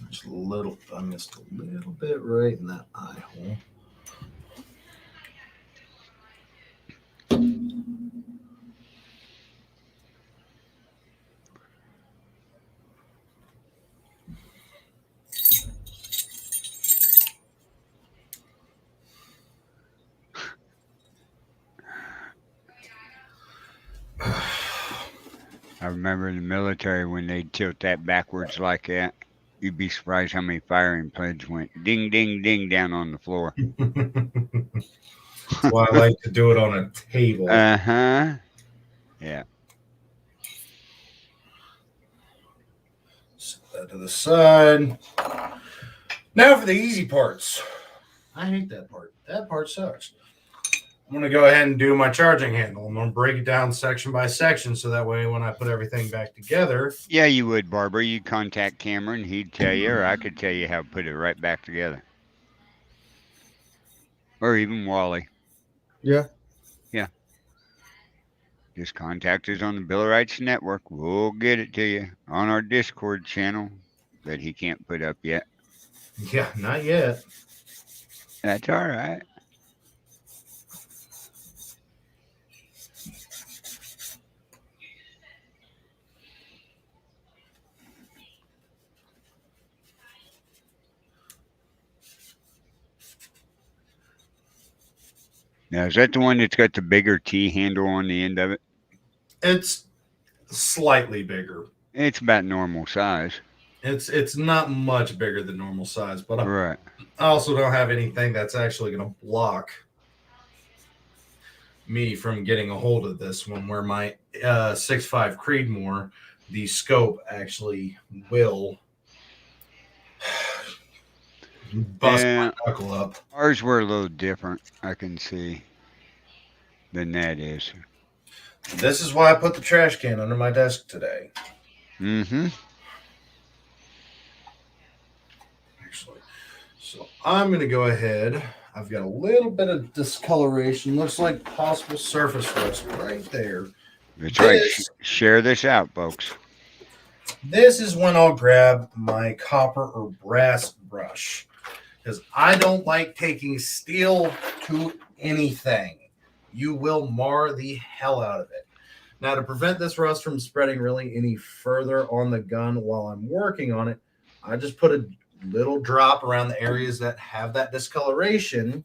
Just a little, I missed a little bit right in that eye hole. I remember in the military when they'd tilt that backwards like that. You'd be surprised how many firing pins went ding, ding, ding down on the floor. That's why I like to do it on a table. Uh-huh. Yeah. Set that to the side. Now for the easy parts. I hate that part. That part sucks. I'm going to go ahead and do my charging handle. I'm going to break it down section by section so that way when I put everything back together. Yeah, you would, Barbara. You'd contact Cameron. He'd tell you, or I could tell you how to put it right back together. Or even Wally. Yeah. Yeah. Just contact us on the Bill of Rights Network. We'll get it to you on our Discord channel that he can't put up yet. Yeah, not yet. That's all right. Now, is that the one that's got the bigger T handle on the end of it? It's slightly bigger. It's about normal size. It's not much bigger than normal size, but Right. I also don't have anything that's actually going to block me from getting a hold of this one. Where my 6.5 Creedmoor, the scope actually will bust Yeah. my knuckle up. Ours were a little different, I can see, than that is. This is why I put the trash can under my desk today. Mm-hmm. Actually, so I'm going to go ahead. I've got a little bit of discoloration. Looks like possible surface rust right there. That's right. This- Share this out, folks. This is when I'll grab my copper or brass brush, because I don't like taking steel to anything. You will mar the hell out of it. Now, to prevent this rust from spreading really any further on the gun while I'm working on it, I just put a little drop around the areas that have that discoloration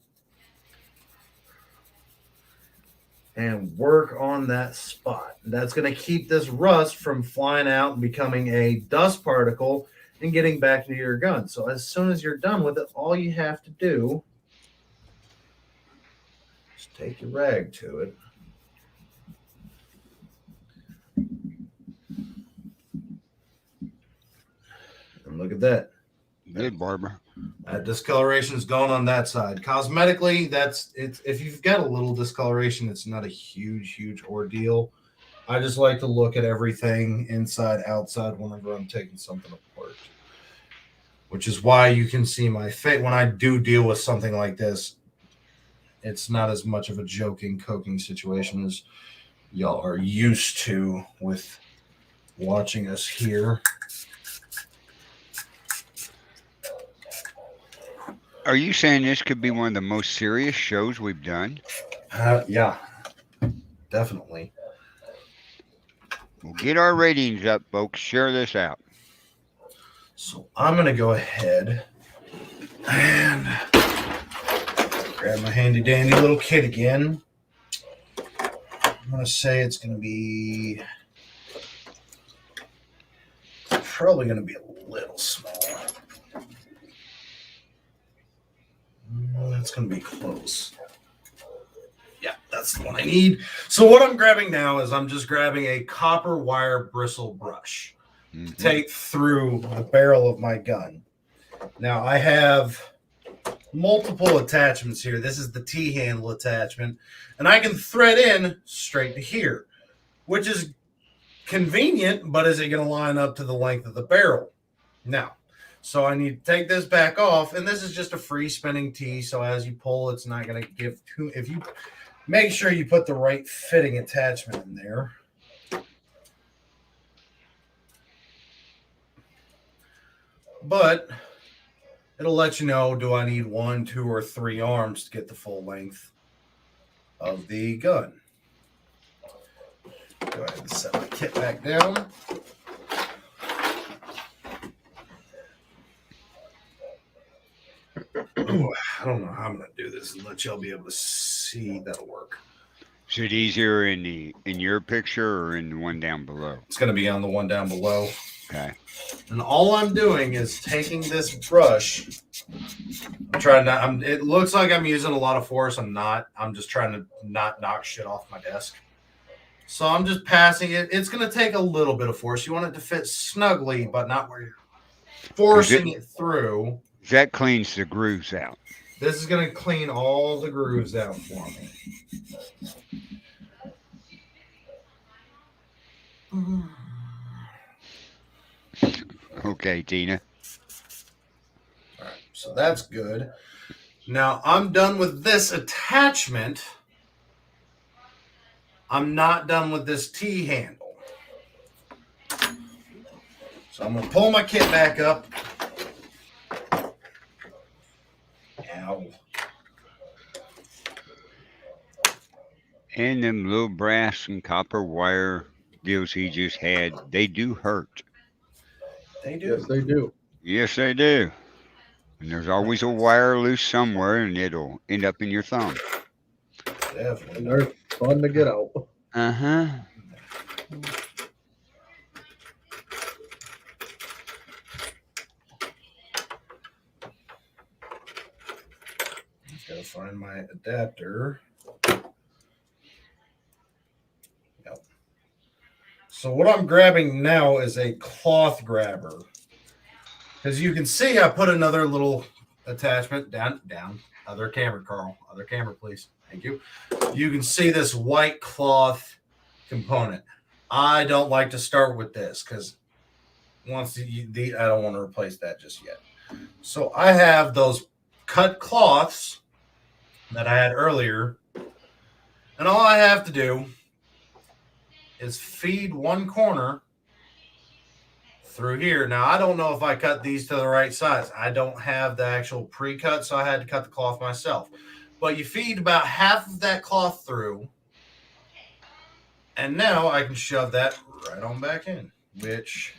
and work on that spot. That's going to keep this rust from flying out and becoming a dust particle and getting back into your gun. So as soon as you're done with it, all you have to do is take your rag to it. And look at that. Good, Barbara. That discoloration is gone on that side. Cosmetically, that's it's if you've got a little discoloration, it's not a huge ordeal. I just like to look at everything inside, outside whenever I'm taking something apart. Which is why you can see my face when I do deal with something like this. It's not as much of a joking, coking situation as y'all are used to with watching us here. Are you saying this could be one of the most serious shows we've done? Yeah, definitely. Well, get our ratings up, folks. Share this out. So I'm going to go ahead and grab my handy dandy little kit again. I'm going to say it's going to be probably going to be a little small. That's going to be close. Yeah, that's the one I need. So what I'm grabbing now is I'm just grabbing a copper wire bristle brush to take through the barrel of my gun. Now I have multiple attachments here. This is the T-handle attachment, and I can thread in straight to here, which is convenient, but is it going to line up to the length of the barrel? Now, so I need to take this back off, and this is just a free spinning T, so as you pull, it's not going to give too, if you make sure you put the right fitting attachment in there. But it'll let you know, do I need 1, 2, or 3 arms to get the full length of the gun. Go ahead and set my kit back down. Ooh, I don't know how I'm going to do this and let y'all be able to see. That'll work. Is it easier in your picture or in the one down below? It's going to be on the one down below. Okay. And all I'm doing is taking this brush. I'm trying not. It looks like I'm using a lot of force. I'm not. I'm just trying to not knock shit off my desk. So I'm just passing it. It's going to take a little bit of force. You want it to fit snugly, but not where you're forcing it through. That cleans the grooves out. This is going to clean all the grooves out for me. Okay, Tina. All right, so that's good. Now I'm done with this attachment. I'm not done with this T-handle. So I'm going to pull my kit back up. Ow. And them little brass and copper wire deals he just had, they do hurt. They do. Yes, they do. Yes, they do. And there's always a wire loose somewhere, and it'll end up in your thumb. Definitely. And they're fun to get out. Uh-huh. find my adapter. Yep. So what I'm grabbing now is a cloth grabber. Because you can see I put another little attachment down. Other camera, Carl. Other camera, please. Thank you. You can see this white cloth component. I don't like to start with this because once I don't want to replace that just yet. So I have those cut cloths that I had earlier, and all I have to do is feed one corner through here. Now, I don't know if I cut these to the right size. I don't have the actual pre-cut, so I had to cut the cloth myself. But you feed about half of that cloth through, and now I can shove that right on back in, which,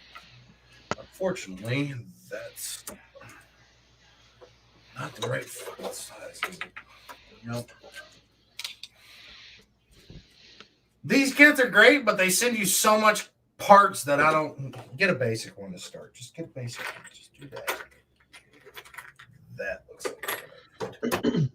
unfortunately, that's not the right fucking size. Is it? Nope. These kits are great, but they send you so much parts that I don't get a basic one to start. Just get a basic one. Just do that. That looks like good.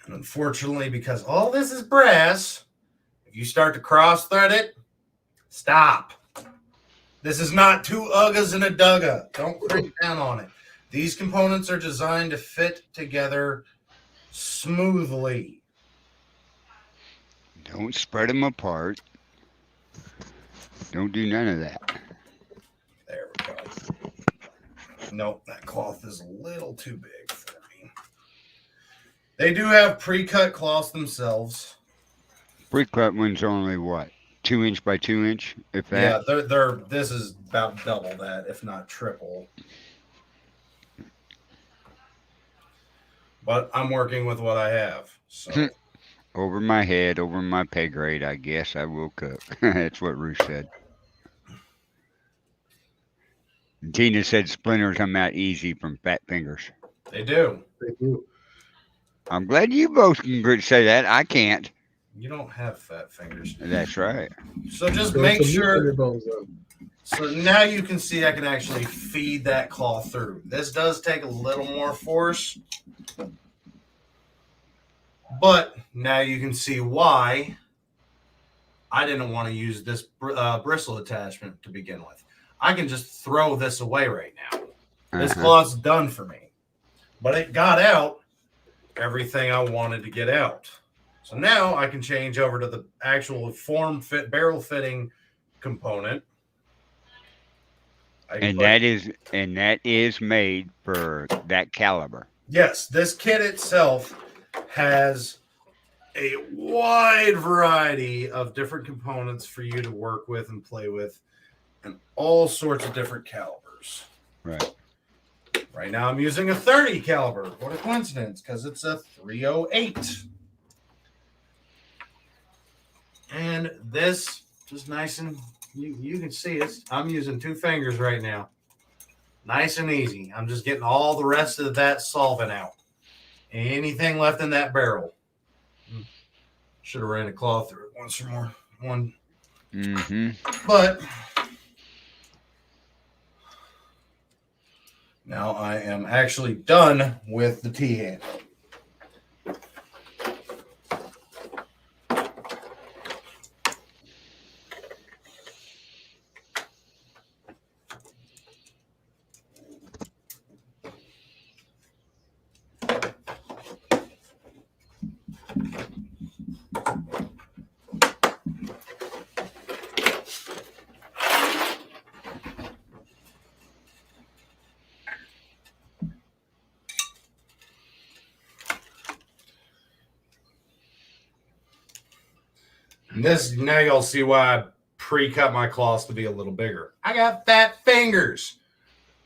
And unfortunately, because all this is brass, if you start to cross thread it, stop. This is not two Uggas and a Dugga. Don't crank down on it. These components are designed to fit together smoothly. Don't spread them apart. Don't do none of that. There we go. Nope, that cloth is a little too big for me. They do have pre-cut cloths themselves. Pre-cut ones are only what? 2 inch by 2 inch, if that. Yeah, they're this is about double that, if not triple. But I'm working with what I have. So Over my head, over my pay grade, I guess I will cook. That's what Ruth said. And Tina said splinters come out easy from fat fingers. they do. Thank you. I'm glad you both can say that. I can't. You don't have fat fingers. That's right. So just Throw make some meat on sure. your bones, though. So now you can see I can actually feed that cloth through. This does take a little more force. But now you can see why I didn't want to use this bristle attachment to begin with. I can just throw this away right now. This cloth's done for me. But it got out everything I wanted to get out. So now I can change over to the actual form fit barrel fitting component. And that is made for that caliber. Yes, this kit itself has a wide variety of different components for you to work with and play with, and all sorts of different calibers. Right. Right now I'm using a 30 caliber. What a coincidence, because it's a 308. And this is nice and you can see it. I'm using 2 fingers right now. Nice and easy. I'm just getting all the rest of that solvent out. Anything left in that barrel. Should have ran a cloth through it once or more. But now I am actually done with the T-handle. And this, now y'all see why I pre-cut my cloths to be a little bigger. I got fat fingers.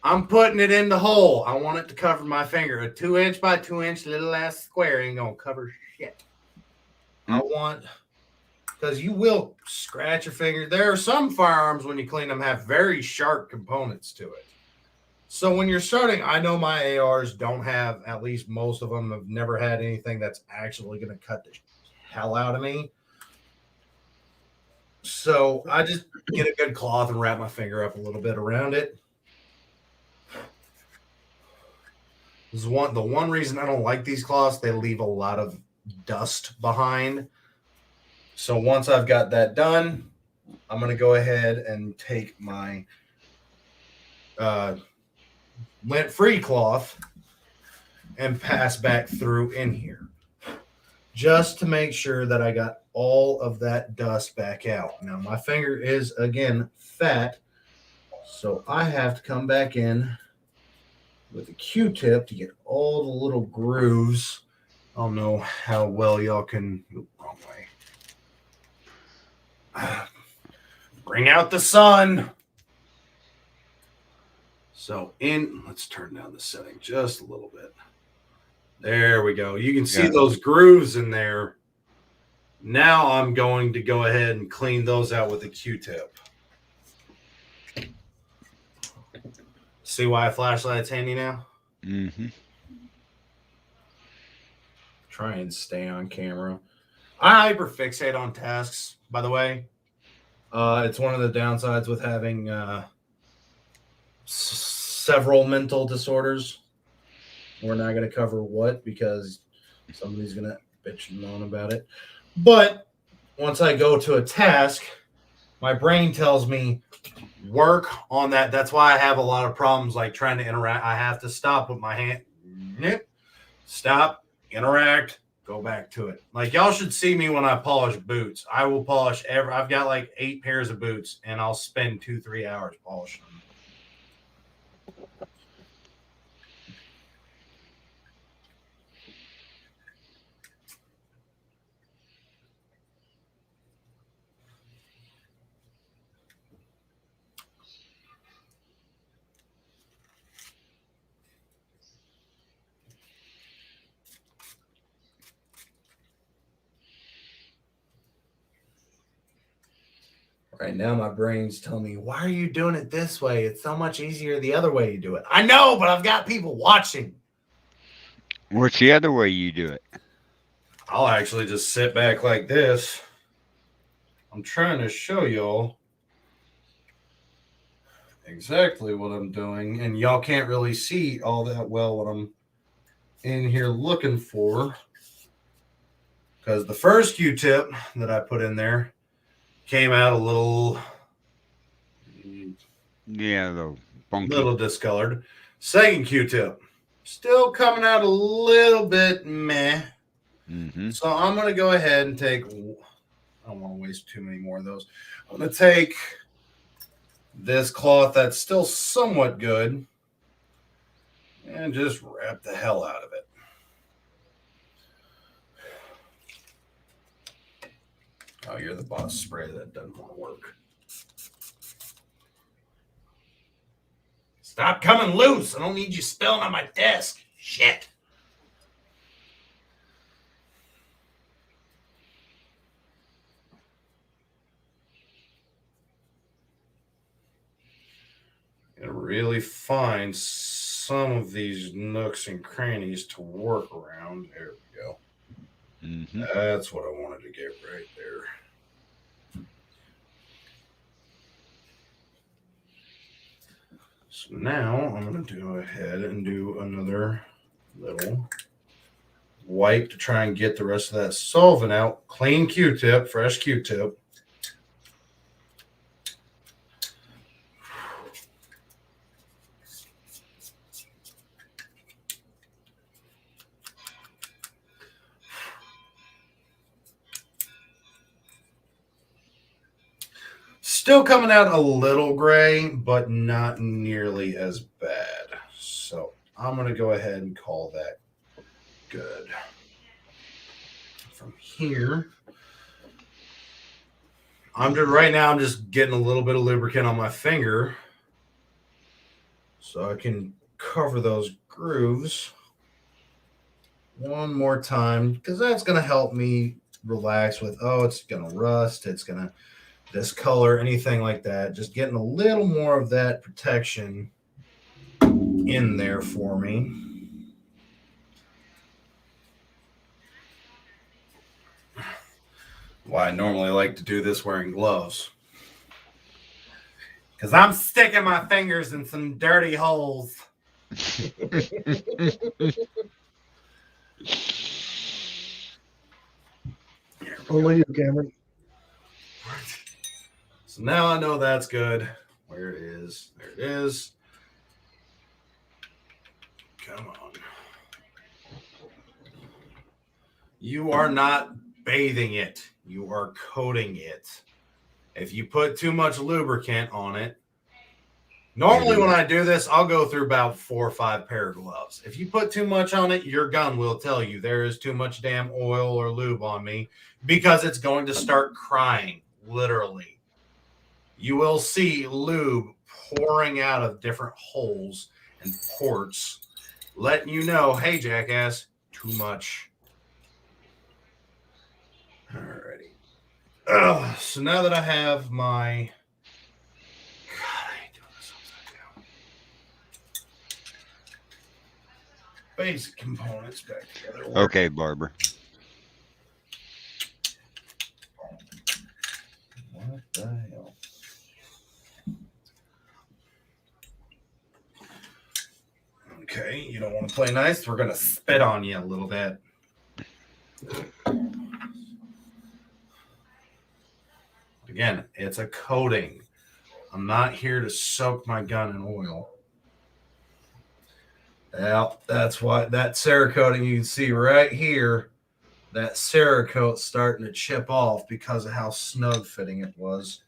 I'm putting it in the hole. I want it to cover my finger. A 2 inch by 2 inch little ass square ain't gonna cover shit. I want, because you will scratch your finger. There are some firearms when you clean them have very sharp components to it. So when you're starting, I know my ARs don't have, at least most of them have never had anything that's actually going to cut the hell out of me. So I just get a good cloth and wrap my finger up a little bit around it. This is the one reason I don't like these cloths. They leave a lot of dust behind. So once I've got that done, I'm going to go ahead and take my lint-free cloth and pass back through in here, just to make sure that I got all of that dust back out. Now, my finger is, again, fat, so I have to come back in with a Q-tip to get all the little grooves. I don't know how well y'all can... Wrong way. Bring out the sun. So let's turn down the setting just a little bit. There we go. You can see those grooves in there. Now I'm going to go ahead and clean those out with a Q-tip. See why a flashlight's handy now? Mm-hmm. Try and stay on camera. I hyperfixate on tasks, by the way. It's one of the downsides with having several mental disorders. We're not going to cover what, because somebody's going to bitch and moan about it. But once I go to a task, my brain tells me, work on that. That's why I have a lot of problems like trying to interact. I have to stop with my hand. Stop, interact, go back to it. Like, y'all should see me when I polish boots. I will polish I've got like 8 pairs of boots, and I'll spend 2-3 hours polishing them. Right now, my brain's telling me, why are you doing it this way? It's so much easier the other way you do it. I know, but I've got people watching. What's the other way you do it? I'll actually just sit back like this. I'm trying to show y'all exactly what I'm doing, and y'all can't really see all that well what I'm in here looking for, because the first Q-tip that I put in there came out a little discolored. Second Q-tip, still coming out a little bit meh. Mm-hmm. So I'm going to go ahead and take, I don't want to waste too many more of those. I'm going to take this cloth that's still somewhat good and just wrap the hell out of it. Oh, you're the boss spray. That doesn't want to work. Stop coming loose. I don't need you spilling on my desk. Shit. Gotta really find some of these nooks and crannies to work around. There we go. Mm-hmm. That's what I wanted to get right there. So now I'm going to go ahead and do another little wipe to try and get the rest of that solvent out. Clean Q-tip, fresh Q-tip. Still coming out a little gray, but not nearly as bad. So I'm going to go ahead and call that good. From here, right now I'm just getting a little bit of lubricant on my finger so I can cover those grooves one more time, because that's going to help me relax with, oh, it's going to rust, it's going to discolor, anything like that. Just getting a little more of that protection in there for me. Why I normally like to do this wearing gloves. Because I'm sticking my fingers in some dirty holes. Only you, Cameron. So now I know that's good. Where it is. There it is. Come on. You are not bathing it. You are coating it. If you put too much lubricant on it, normally when I do this, I'll go through about 4 or 5 pair of gloves. If you put too much on it, your gun will tell you there is too much damn oil or lube on me because it's going to start crying, literally. You will see lube pouring out of different holes and ports, letting you know, hey, jackass, too much. Alrighty. So now that I have my... God, I hate doing this upside down. Basic components back together. Okay, Barber. What the hell? Okay, you don't want to play nice? We're going to spit on you a little bit. Again, it's a coating. I'm not here to soak my gun in oil. Well, that's why that Cerakoting you can see right here, that Cerakote's starting to chip off because of how snug fitting it was.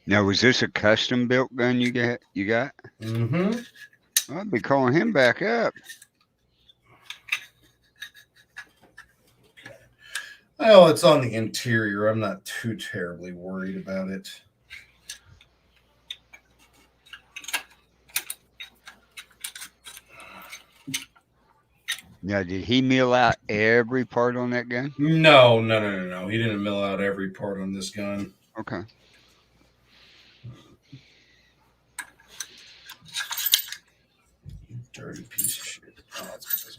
Now, was this a custom built gun you got? Mm-hmm. I'd be calling him back up. Well, it's on the interior. I'm not too terribly worried about it. Now, did he mill out every part on that gun? No. He didn't mill out every part on this gun. Okay. You dirty piece of shit. Oh, that's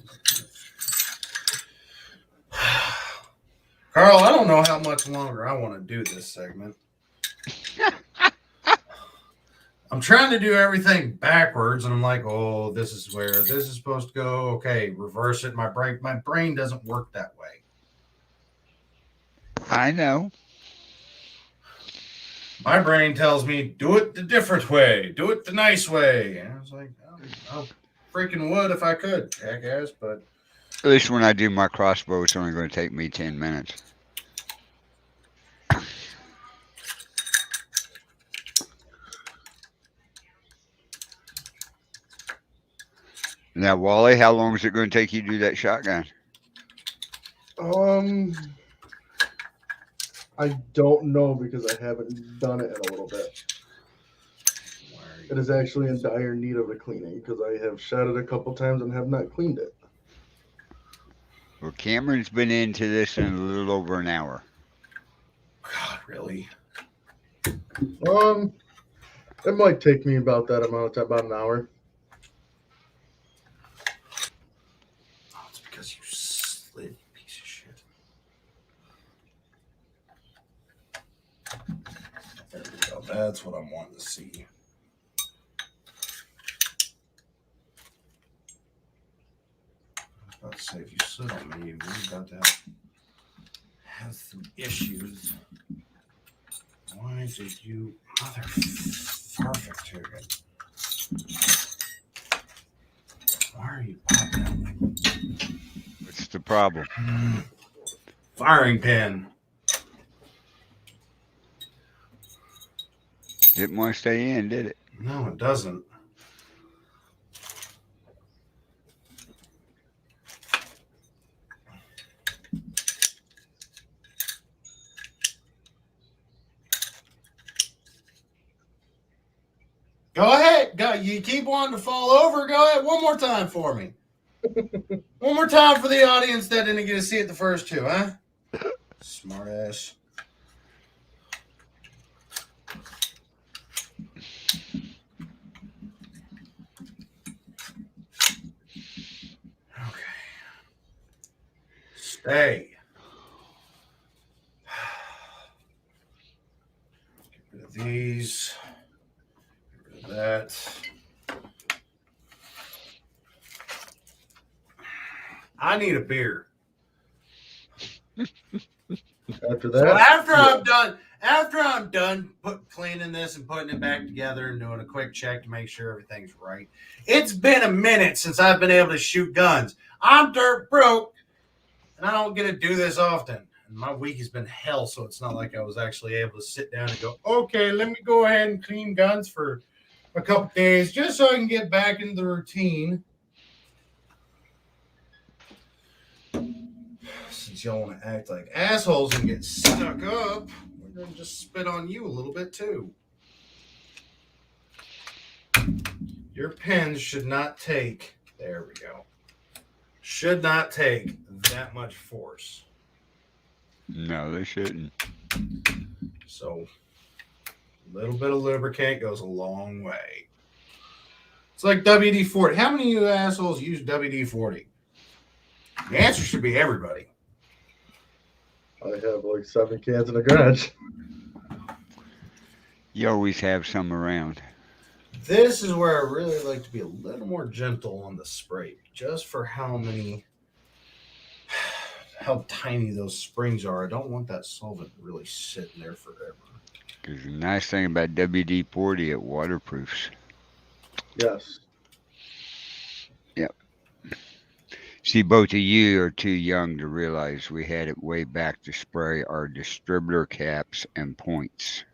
Carl, I don't know how much longer I want to do this segment. I'm trying to do everything backwards, and I'm like, oh, this is where this is supposed to go. Okay, reverse it. My brain doesn't work that way. I know. My brain tells me, do it the different way. Do it the nice way. And I was like, I freaking would if I could, jackass, but... At least when I do my crossbow, it's only going to take me 10 minutes. Now, Wally, how long is it going to take you to do that shotgun? I don't know because I haven't done it in a little bit. It is actually in dire need of a cleaning because I have shot it a couple times and have not cleaned it. Well, Cameron's been into this in a little over an hour. God, really? It might take me about that amount of time, about an hour. Oh, it's because you slid, you piece of shit. There we go. That's what I'm wanting to see. I was about to say, if you sit on me, we're about to have some issues. Why did you, mother perfect here? Why are you popping out like What's the problem? firing pin? Didn't want to stay in, did it? No, it doesn't. Go ahead. Go. You keep wanting to fall over. Go ahead. One more time for me. One more time for the audience that didn't get to see it the first two, huh? Smart ass. Stay. Get rid of these. Get rid of that. I need a beer. After So that, after I'm done cleaning this and putting it back together and doing a quick check to make sure everything's right. It's been a minute since I've been able to shoot guns. I'm dirt broke, and I don't get to do this often. And my week has been hell, so it's not like I was actually able to sit down and go, okay, let me go ahead and clean guns for a couple days just so I can get back into the routine. Since y'all want to act like assholes and get stuck up, we're going to just spit on you a little bit too. Your pens should not take, there we go, should not take that much force. No, they shouldn't. So a little bit of lubricant goes a long way. It's like WD-40. How many of you assholes use WD-40? The answer should be everybody. I have like 7 cans in the garage. You always have some around. This is where I really like to be a little more gentle on the spray, just for how tiny those springs are. I don't want that solvent really sitting there forever. Because the nice thing about WD-40, it waterproofs. Yes. See, both of you are too young to realize we had it way back to spray our distributor caps and points.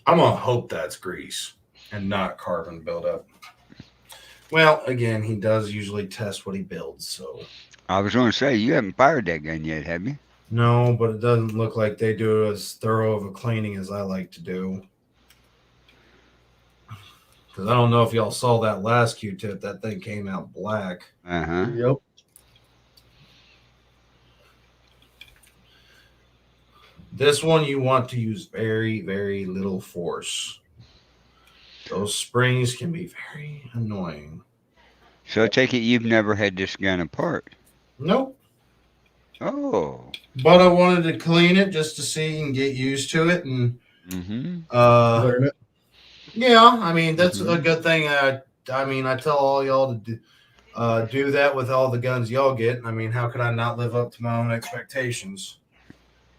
I'm going to hope that's grease and not carbon buildup. Well, again, he does usually test what he builds, so. I was going to say, you haven't fired that gun yet, have you? No, but it doesn't look like they do as thorough of a cleaning as I like to do. Because I don't know if y'all saw that last Q-tip. That thing came out black. Uh-huh. Yep. This one you want to use very, very little force. Those springs can be very annoying. So I take it you've never had this gun apart. Nope. Oh. But I wanted to clean it just to see and get used to it. And Mm-hmm. Learn it. yeah, I mean, that's a good thing. I mean, I tell all y'all to do that with all the guns y'all get. I mean, how could I not live up to my own expectations?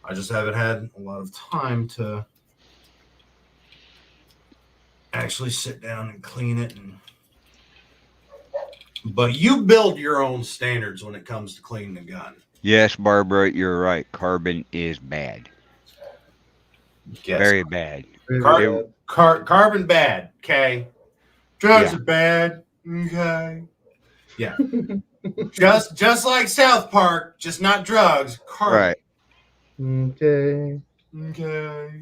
I just haven't had a lot of time to actually sit down and clean it. But you build your own standards when it comes to cleaning a gun. Yes, Barbara, you're right. Carbon is bad. Yes. Very bad. Very bad. Carbon bad, okay? Drugs Yeah. are bad, okay? Yeah. just like South Park, just not drugs. Carbon. Right. Okay. Okay.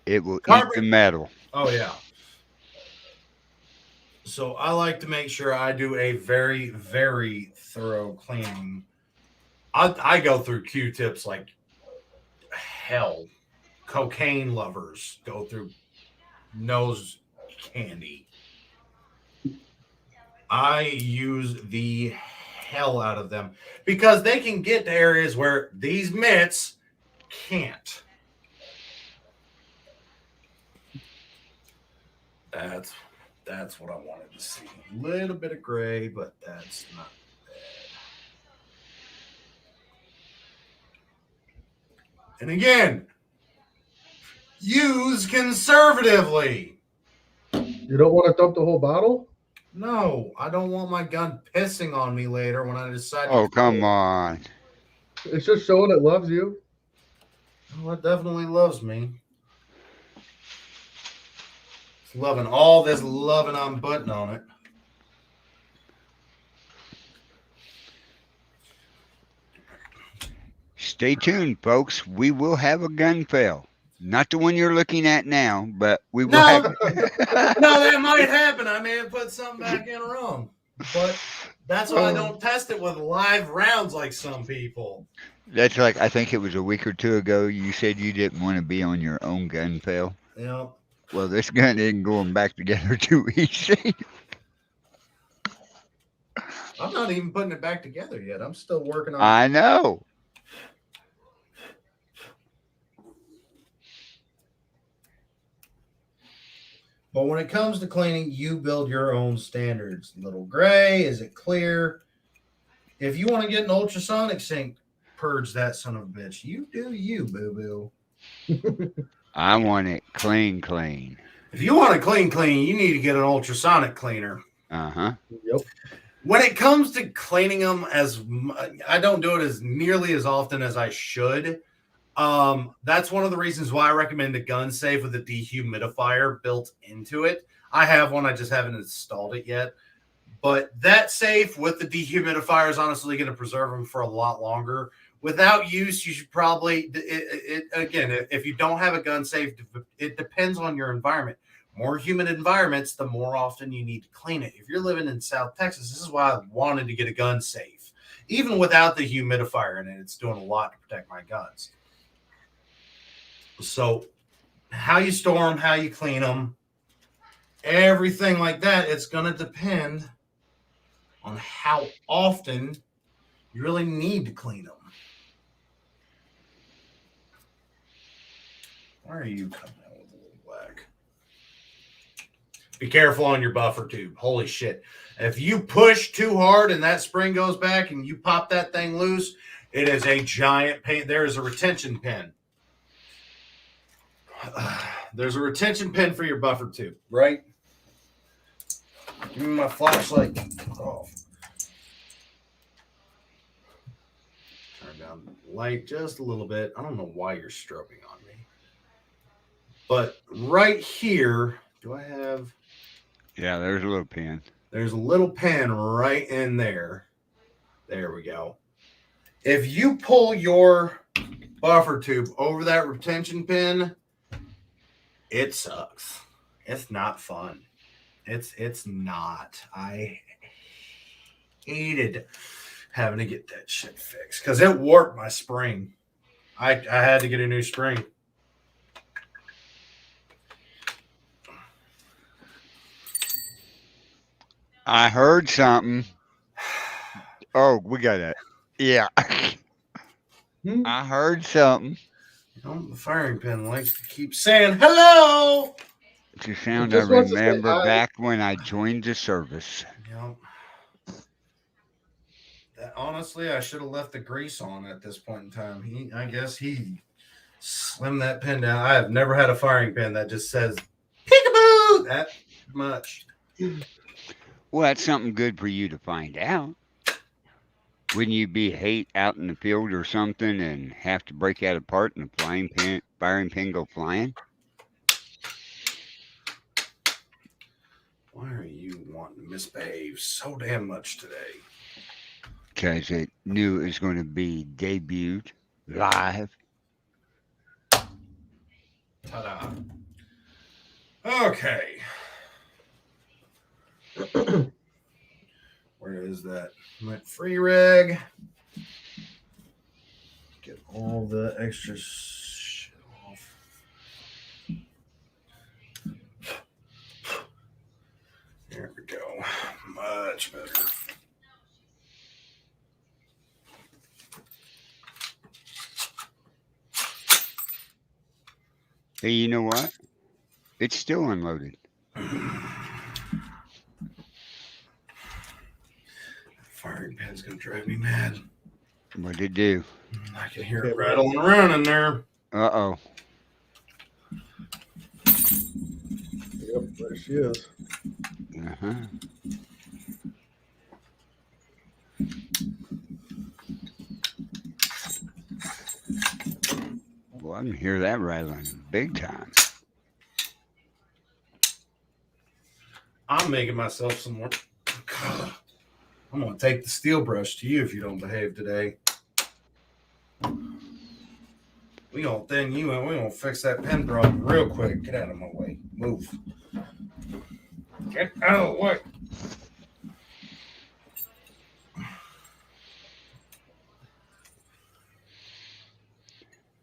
It will Carbon- eat the metal. Oh, yeah. So I like to make sure I do a very, very thorough cleaning. I go through Q-tips like hell. Cocaine lovers go through nose candy. I use the hell out of them because they can get to areas where these mitts can't. That's what I wanted to see. A little bit of gray, but that's not bad. And again, use conservatively. You don't want to dump the whole bottle? No, I don't want my gun pissing on me later when I decide. Oh, come on. It's just showing it loves you. Well, it definitely loves me. It's loving all this loving I'm putting on it. Stay tuned, folks. We will have a gun fail. Not the one you're looking at now, but we will No. have. No, that might happen. I may have put something back in wrong. But that's why I don't test it with live rounds like some people. That's like, I think it was a week or two ago. You said you didn't want to be on your own gun, pal. You know, Well, this gun isn't going back together too easy. I'm not even putting it back together yet. I'm still working on. I know. But when it comes to cleaning, you build your own standards. Little gray, is it clear? If you want to get an ultrasonic sink, purge that son of a bitch. You do you, boo boo. I want it clean, clean. If you want to clean, you need to get an ultrasonic cleaner. Uh-huh. Yep. When it comes to cleaning them, I don't do it as nearly as often as I should. That's one of the reasons why I recommend a gun safe with a dehumidifier built into it. I have one, I just haven't installed it yet. But that safe with the dehumidifier is honestly going to preserve them for a lot longer. Without use, you should probably, again, if you don't have a gun safe, it depends on your environment. More humid environments, the more often you need to clean it. If you're living in South Texas, this is why I wanted to get a gun safe. Even without the humidifier in it, it's doing a lot to protect my guns. So how you store them, how you clean them, everything like that, it's going to depend on how often you really need to clean them. Why are you coming out with a little black? Be careful on your buffer tube. Holy shit. If you push too hard and that spring goes back and you pop that thing loose, it is a giant pain. There is a retention pin. There's a retention pin for your buffer tube, right? Give me my flashlight. Oh. Turn down the light just a little bit. I don't know why you're strobing on me. But right here, do I have... Yeah, there's a little pin. There's a little pin right in there. There we go. If you pull your buffer tube over that retention pin, it sucks. It's not fun. It's not. I hated having to get that shit fixed because it warped my spring. I had to get a new spring. I heard something. Oh, we got that. Yeah. I heard something. You know, the firing pin likes to keep saying hello. It's a sound I Just wants to say remember hi. back when I joined the service. Yep. Honestly, I should have left the grease on at this point in time. I guess he slimmed that pin down. I have never had a firing pin that just says peekaboo that much. Well, that's something good for you to find out. Wouldn't you be out in the field or something and have to break out apart and the firing pin go flying? Why are you wanting to misbehave so damn much today? Because it knew it was going to be debuted live. Ta-da. Okay. Where is that? My free rig. Get all the extra shit off. There we go. Much better. Hey, you know what? It's still unloaded. Firing pin's gonna drive me mad. What did it do? I can hear it rattling around in there. Uh-oh. Yep, there she is. Uh-huh. Well, I can hear that rattling big time. I'm making myself some more. I'm gonna take the steel brush to you if you don't behave today. We gonna thin you and we gonna fix that pen problem real quick. Get out of my way. Move. Get out of the way.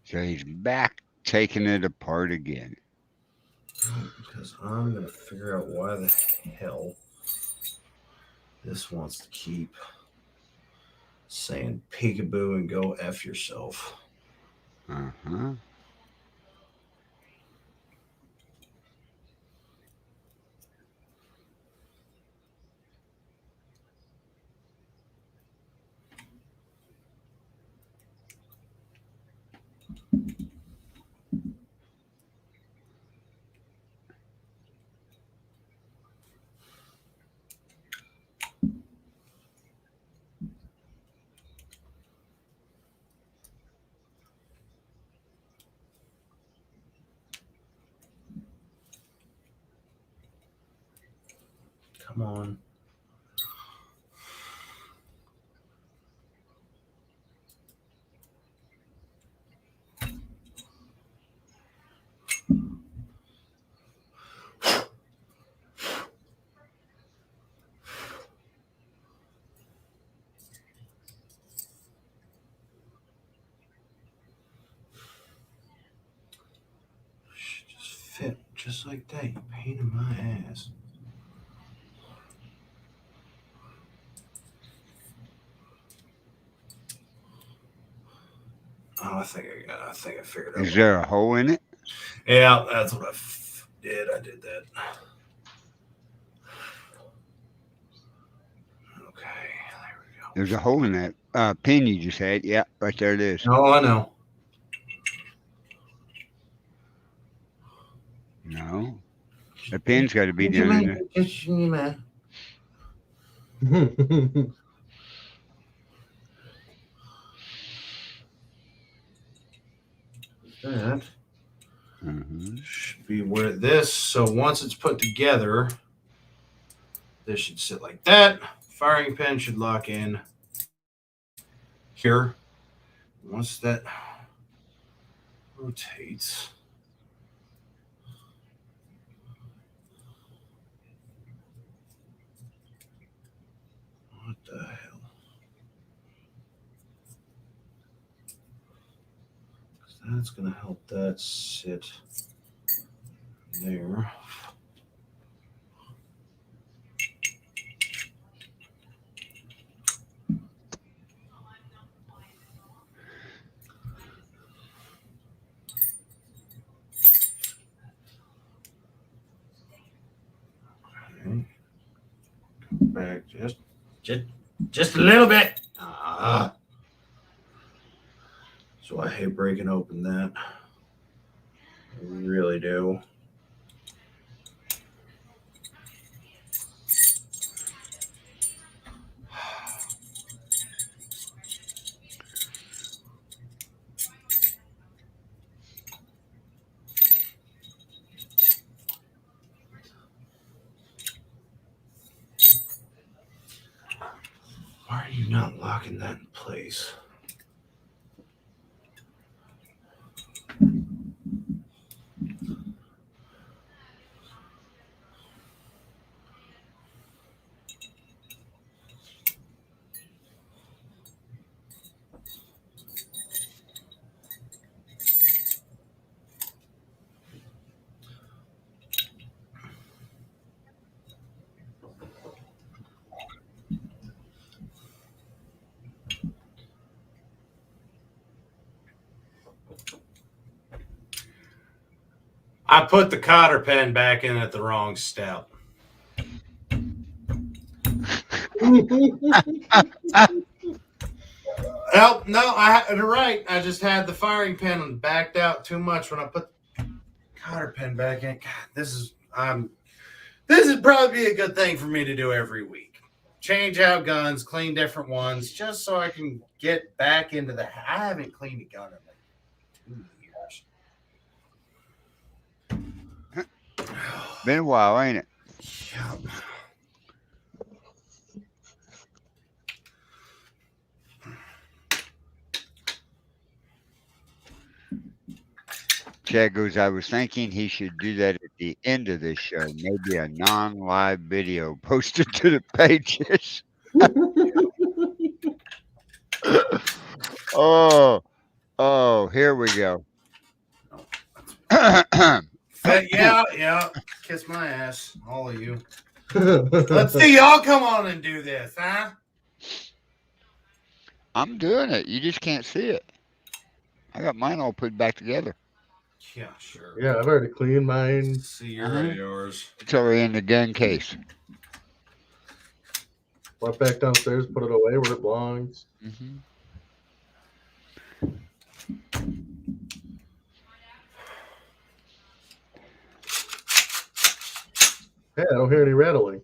So he's back taking it apart again. Because I'm going to figure out why the hell this wants to keep saying peekaboo and go F yourself. Uh-huh. Come on. Should just fit just like that. You pain in my ass. Oh, I think I figured it out. Is there a hole in it? Yeah, that's what I did. I did that. Okay, there we go. There's a hole in that pin you just had. Yeah, right there it is. Oh, I know. No. The pin's got to be down in there. That Mm-hmm. should be where this. So once it's put together, this should sit like that. Firing pin should lock in here. Once that rotates, what the hell? That's going to help that sit there. Okay. Back just a little bit. So I hate breaking open that. I really do. Why are you not locking that in place? I put the cotter pen back in at the wrong step. Oh, no, you're right. I just had the firing pin backed out too much when I put the cotter pen back in. God, this would probably be a good thing for me to do every week. Change out guns, clean different ones, just so I can get back into the. I haven't cleaned a gun in like 2 years. Been a while, ain't it? Yeah. Chad goes, I was thinking he should do that at the end of this show. Maybe a non-live video posted to the pages. Oh, Oh, here we go. Yeah. Kiss my ass, all of you. Let's see y'all come on and do this, huh? I'm doing it. You just can't see it. I got mine all put back together. Yeah, sure. Yeah, I've already cleaned mine. See your Uh-huh. ARs. It's already in the gun case. Went back downstairs, put it away where it belongs. Hmm. Hey, I don't hear any rattling.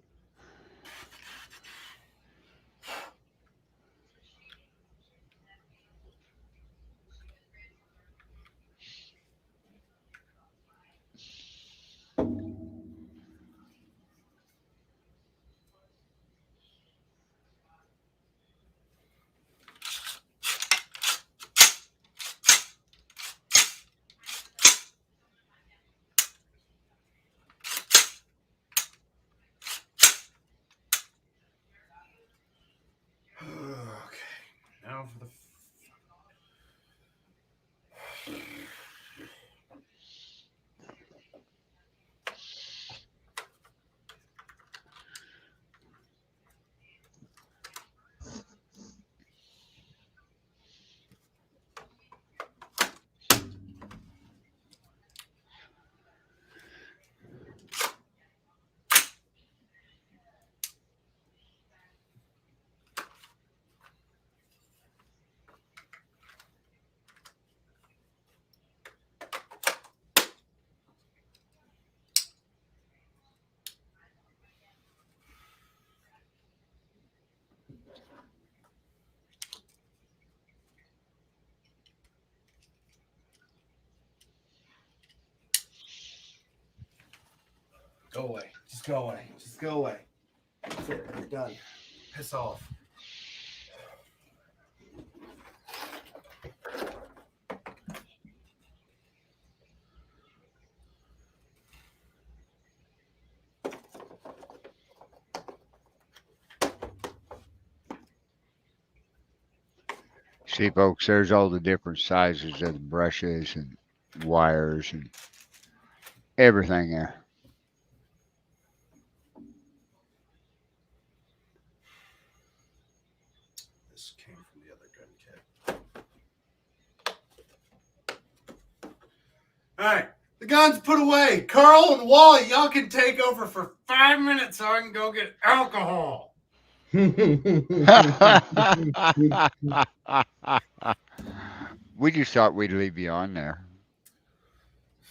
Okay. Now for the. Go away. Just go away. Just go away. That's it. You're done. Piss off. See, folks, there's all the different sizes of the brushes and wires and everything there. This came from the other gun kit. All right. The gun's put away. Carl and Wally, y'all can take over for 5 minutes so I can go get alcohol. We just thought we'd leave you on there.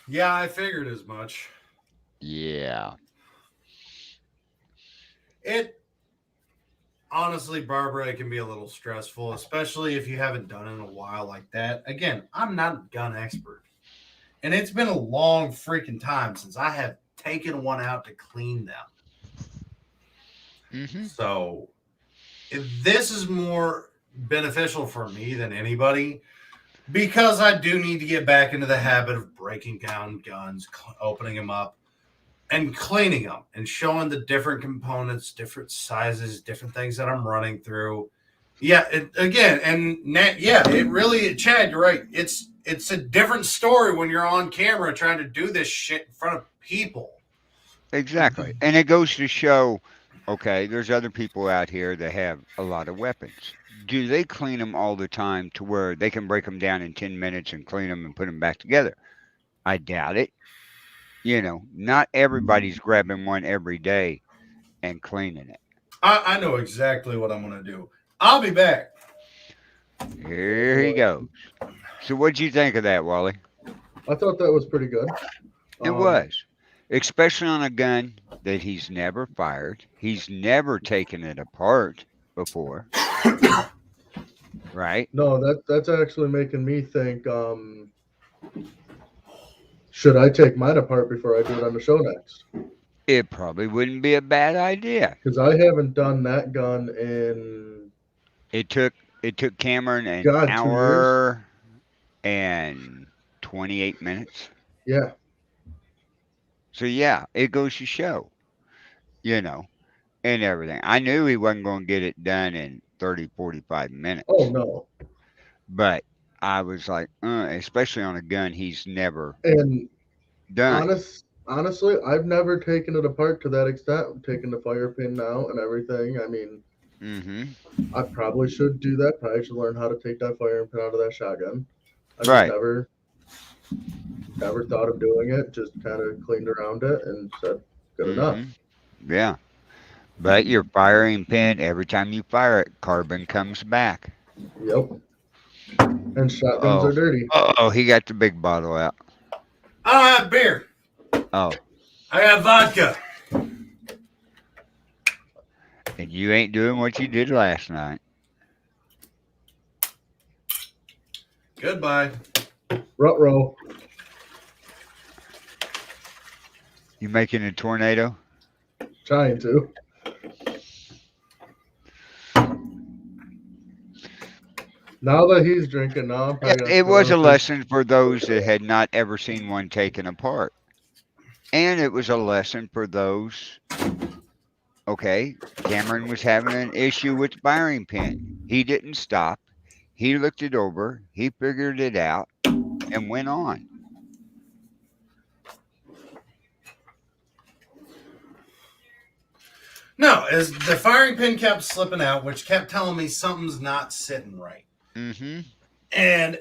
Yeah, I figured as much. Yeah. It honestly, Barbara, it can be a little stressful, especially if you haven't done it in a while like that. Again, I'm not a gun expert. And it's been a long freaking time since I have taken one out to clean them. Hmm. So this is more beneficial for me than anybody because I do need to get back into the habit of breaking down guns, opening them up, and cleaning them and showing the different components, different sizes, different things that I'm running through. Yeah, it really, Chad, you're right. It's a different story when you're on camera trying to do this shit in front of people. Exactly. And it goes to show, okay, there's other people out here that have a lot of weapons. Do they clean them all the time to where they can break them down in 10 minutes and clean them and put them back together? I doubt it. Not everybody's grabbing one every day and cleaning it. I know exactly what I'm going to do. I'll be back. Here he goes. So what'd you think of that, Wally? I thought that was pretty good. It was. Especially on a gun that he's never fired. He's never taken it apart before. Right? No, that's actually making me think. Should I take mine apart before I do it on the show next? It probably wouldn't be a bad idea. Because I haven't done that gun in It took Cameron an 2 years. hour and 28 minutes. Yeah. So yeah, it goes to show, and everything. I knew he wasn't going to get it done in 30, 45 minutes. Oh no. But I was like, especially on a gun he's never And done. honestly, I've never taken it apart to that extent. I'm taking the fire pin now and everything. I mean, Mm-hmm. I probably should do that. Probably should learn how to take that fire pin out of that shotgun. I just Right. never thought of doing it. Just kind of cleaned around it and said, good enough. Mm-hmm. Yeah. But your firing pin, every time you fire it, carbon comes back. Yep. And shotguns are dirty. Oh, he got the big bottle out. I don't have beer. Oh, I have vodka. and you ain't doing what you did last night. Goodbye. Ruh-roh. You making a tornado? Trying to. Now that he's drinking, now I'm probably gonna It throw was a up his- lesson for those that had not ever seen one taken apart. And it was a lesson for those. Okay, Cameron was having an issue with the firing pin. He didn't stop. He looked it over. He figured it out and went on. No, as the firing pin kept slipping out, which kept telling me something's not sitting right. Mm-hmm. And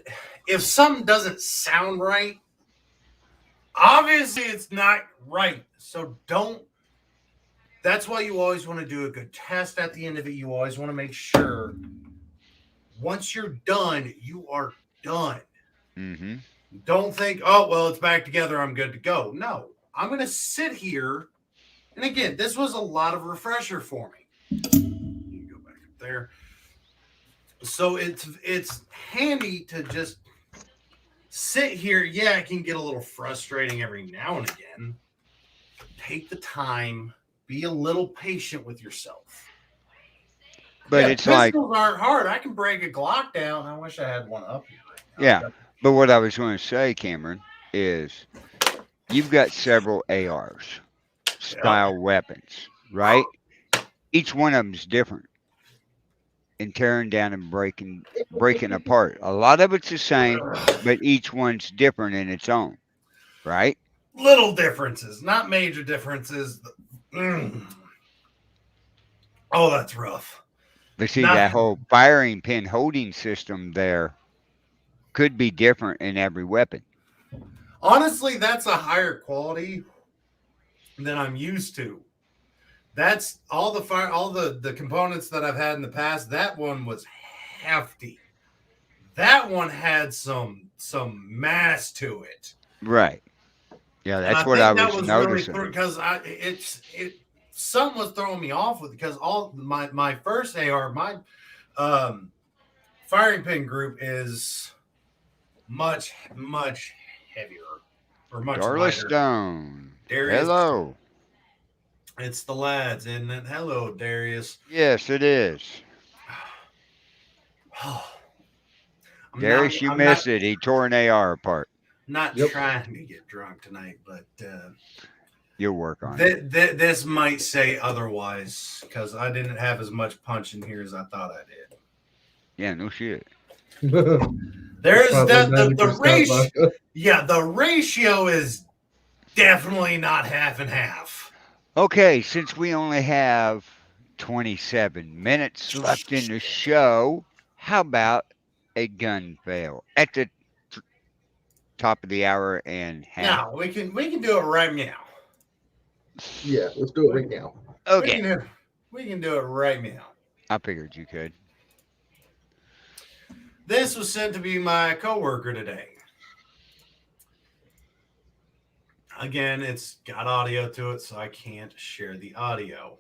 if something doesn't sound right, obviously it's not right. So don't. That's why you always want to do a good test at the end of it. You always want to make sure once you're done, you are done. Mm-hmm. Don't think, oh, well, it's back together. I'm good to go. No, I'm going to sit here. And again, this was a lot of refresher for me. You can go back up there. So it's handy to just sit here. Yeah, it can get a little frustrating every now and again. Take the time. Be a little patient with yourself. But it's like, pistols aren't hard. I can break a Glock down. I wish I had one up here right now. yeah. But what I was going to say, Cameron, is you've got several ARs, style weapons, right? Each one of them's different in tearing down and breaking apart. A lot of it's the same, but each one's different in its own, right? Little differences, not major differences. Oh, that's rough. But see, Not- that whole firing pin holding system there could be different in every weapon. Honestly, that's a higher quality than I'm used to. That's all the components that I've had in the past. That one was hefty. That one had some mass to it. Right. Yeah, And that's what I think was that noticing. really because something was throwing me off with because all my first AR, my firing pin group is much heavier or much Darla lighter. Stone. Darius, Hello. it's the lads, isn't it? Hello, Darius. Yes, it is. I'm Darius, you missed it. He tore an AR apart. Not Yep. trying to get drunk tonight, but You'll work on it. this might say otherwise because I didn't have as much punch in here as I thought I did. Yeah, no shit. There's Probably the 90% ratio. vodka. Yeah, the ratio is definitely not half and half. Okay, since we only have 27 minutes left in the show, how about a gun fail at the top of the hour and half? Now we can do it right now. Yeah, let's do it right now. Okay, We can do it right now. I figured you could. This was sent to be my coworker today. Again, it's got audio to it, so I can't share the audio.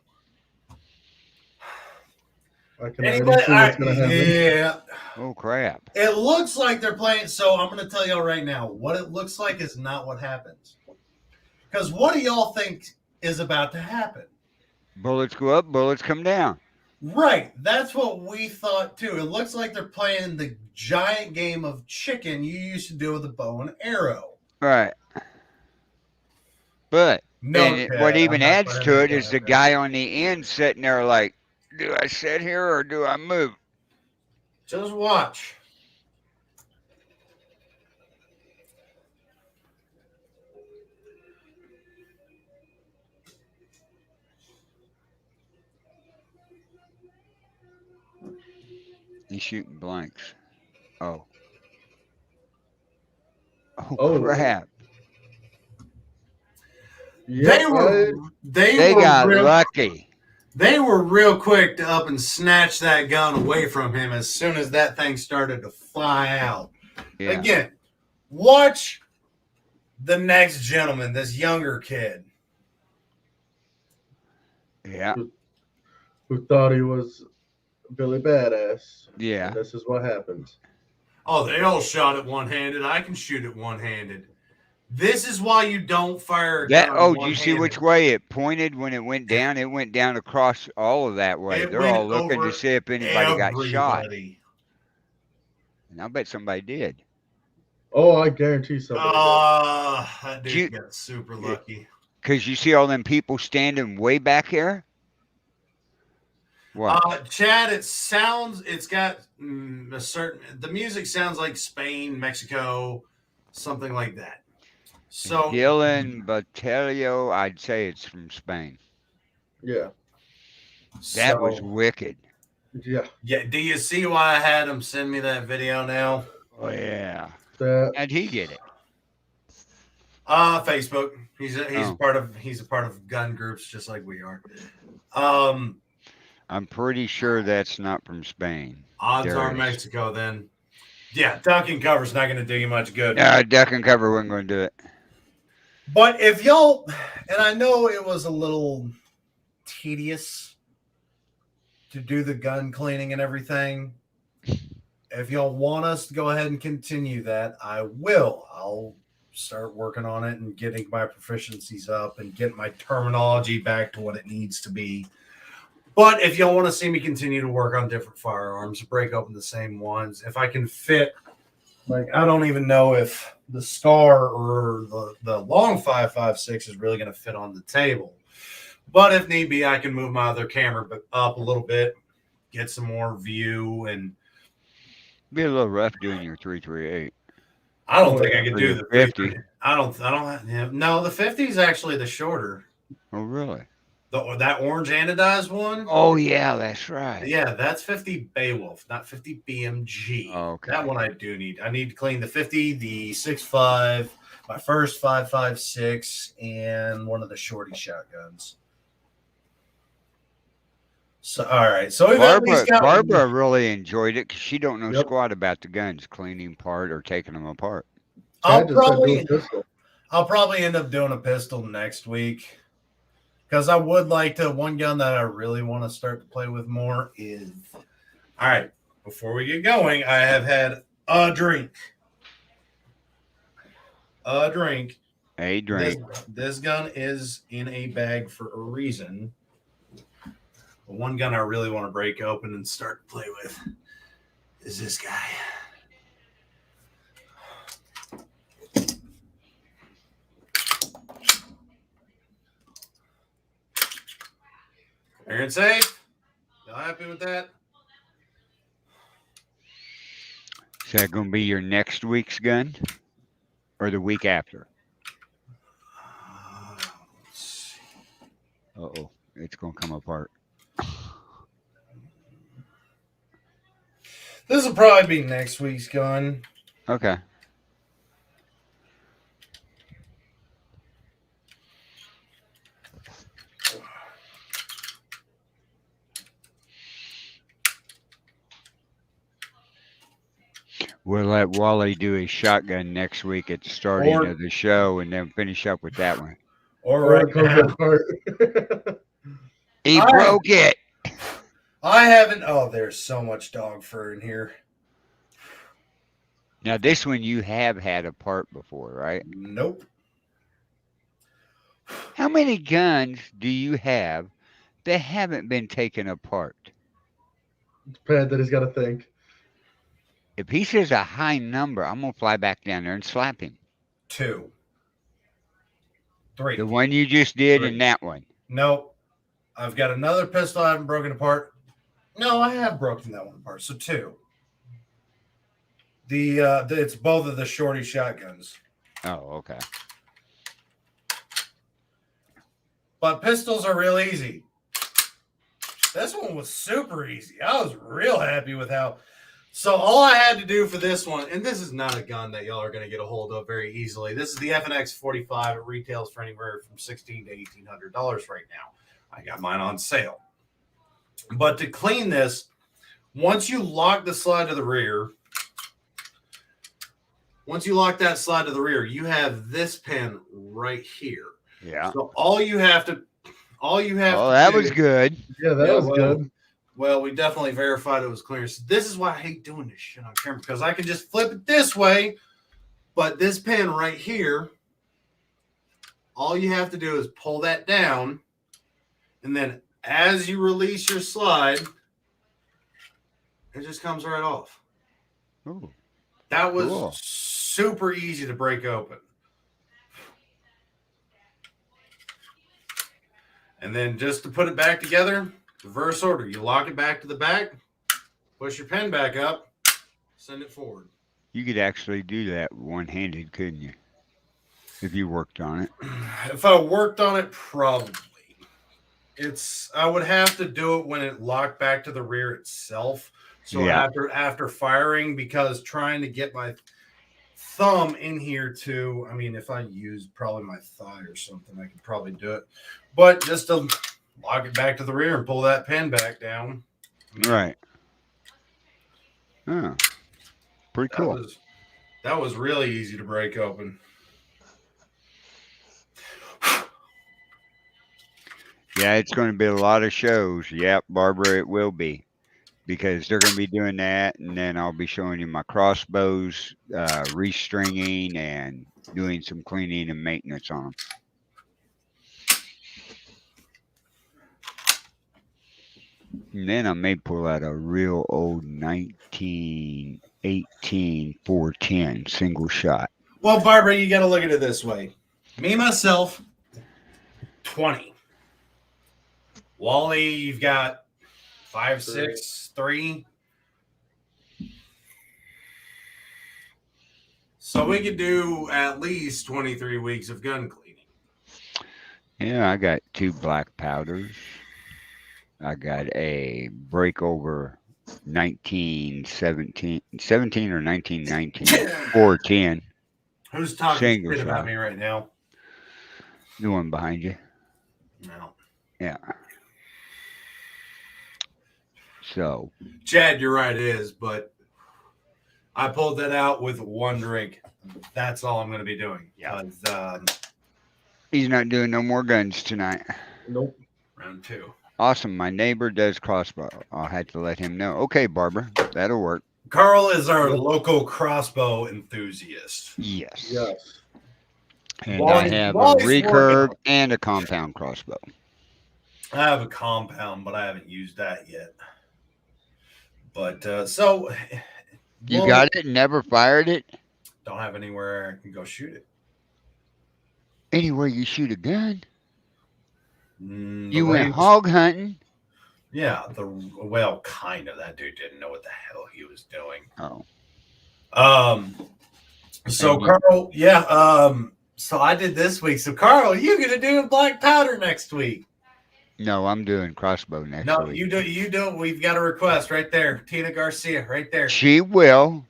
I can already see what's gonna happen. Yeah. Oh crap! It looks like they're playing. So I'm going to tell y'all right now, what it looks like is not what happens. Because what do y'all think is about to happen? Bullets go up, bullets come down. Right. That's what we thought too. It looks like they're playing the giant game of chicken you used to do with a bow and arrow. Right. But No, and what even adds to it is the guy on the end sitting there like, do I sit here or do I move? Just watch. he's shooting blanks. Oh. Oh, Oh. crap. They were They were got real, lucky. they were real quick to up and snatch that gun away from him as soon as that thing started to fly out. Yeah. Again, watch the next gentleman, this younger kid. Yeah. who thought he was Billy Badass. Yeah. And this is what happened. Oh, they all shot it one-handed. I can shoot it one-handed. This is why you don't fire a gun Do you see which one-handed. way it pointed when it went down? It went down across all of that way. It They're went all looking over to see if anybody got shot. everybody. And I bet somebody did. Oh, I guarantee somebody That dude You- got super lucky. Because you see all them people standing way back here? What? Chad, it's got a certain, the music sounds like Spain, Mexico, something like that. So Dylan Botello, I'd say it's from Spain. did. Yeah. That was so- wicked. Yeah. yeah. Do you see why I had him send me that video now? Oh, yeah. That How'd he get it? Facebook. He's a Oh. part of gun groups just like we are. I'm pretty sure that's not from Spain. Odds There are it is. Mexico then. Yeah, ducking cover's not going to do you much good. Duck and cover wasn't going to do it. But if y'all, and I know it was a little tedious to do the gun cleaning and everything. If y'all want us to go ahead and continue that, I will. I'll start working on it and getting my proficiencies up and getting my terminology back to what it needs to be. But if y'all want to see me continue to work on different firearms, break open the same ones, if I can fit, like, I don't even know if the Scar or the long 5.56 is really going to fit on the table. But if need be, I can move my other camera up a little bit, get some more view, and Be a little rough doing your 338. I don't think I could Or do your the 50. 50. I don't. Yeah, no, the 50 is actually the shorter. Oh, really? That orange anodized one. Oh, yeah, that's right. Yeah, that's 50 Beowulf, not 50 BMG. Okay. That one I do need. I need to clean the 50, the 6.5, my first 5.56, and one of the shorty shotguns. So, all right. So we've at least got Barbara really enjoyed it because she don't know Yep. squat about the guns, cleaning part or taking them apart. I'll Chad just said do a probably, pistol. I'll probably end up doing a pistol next week because I would like to. One gun that I really want to start to play with more is. All right. Before we get going, I have had a drink. A drink. A drink. This gun is in a bag for a reason. But one gun I really want to break open and start to play with is this guy. Aaron safe? Y'all happy with that? Is that going to be your next week's gun or the week after? Let's see. Uh-oh. It's going to come apart. This will probably be next week's gun. Okay. We'll let Wally do his shotgun next week at the starting Or- of the show and then finish up with that one. Or Or it right comes now. apart. He All right. broke it. I haven't. Oh, there's so much dog fur in here. Now, this one you have had apart before, right? Nope. How many guns do you have that haven't been taken apart? It's bad that he's got to think. If he says a high number, I'm going to fly back down there and slap him. 2. 3. The one you just did Three. and that one. Nope. I've got another pistol I haven't broken apart. No, I have broken that one apart. So 2. It's both of the shorty shotguns. Oh, okay. But pistols are real easy. This one was super easy. I was real happy with how So all I had to do for this one, and this is not a gun that y'all are going to get a hold of very easily. This is the FNX 45. It retails for anywhere from $1,600 to $1,800 right now. I got mine on sale. But to clean this, once you lock the slide to the rear, you have this pin right here. Yeah. So all you have to Oh, do, that was good. Yeah, that Yeah, was well, good. Well, we definitely verified it was clear. So this is why I hate doing this shit on camera, because I can just flip it this way, but this pin right here, all you have to do is pull that down, and then as you release your slide, it just comes right off. Ooh. That was Cool. super easy to break open. And then just to put it back together, reverse order. You lock it back to the back, push your pin back up, send it forward. You could actually do that one-handed, couldn't you? If you worked on it. If I worked on it, probably. I would have to do it when it locked back to the rear itself. So Yeah. after firing, because trying to get my thumb in here too. I mean, if I used probably my thigh or something, I could probably do it. But just to lock it back to the rear and pull that pin back down. I mean, Right. Oh, pretty cool. That was really easy to break open. Yeah, it's going to be a lot of shows. Yep, Barbara, it will be. Because they're going to be doing that, and then I'll be showing you my crossbows, restringing, and doing some cleaning and maintenance on them. And then I may pull out a real old 1918 410 single shot. Well, Barbara, you got to look at it this way. Me, myself, 20. Wally, you've got 5, 6, 3. So we could do at least 23 weeks of gun cleaning. Yeah, I got 2 black powders. I got a breakover 1917 or 1919 410. Who's talking Single shit about shot. me right now? The one behind you. No. Yeah. So, Chad, you're right, it is, but I pulled that out with 1 drink. That's all I'm going to be doing. Yeah. 'Cause, he's not doing no more guns tonight. Nope. round 2. Awesome. My neighbor does crossbow. I'll have to let him know. Okay, Barbara, that'll work. Carl is our local crossbow enthusiast. Yes. Yes. And Wally's- I have a Wally's recurve working. and a compound crossbow. I have a compound, but I haven't used that yet. But so You we'll- got it? Never fired it? Don't have anywhere I can go shoot it. Anywhere you shoot a gun? The You went range- hog hunting? Yeah, well, kind of. That dude didn't know what the hell he was doing. Oh. So And you- Carl, yeah, so I did this week. So Carl, you gonna do black powder next week? No, I'm doing crossbow next No, week. you do. We've got a request right there, Tina Garcia, right there. She will.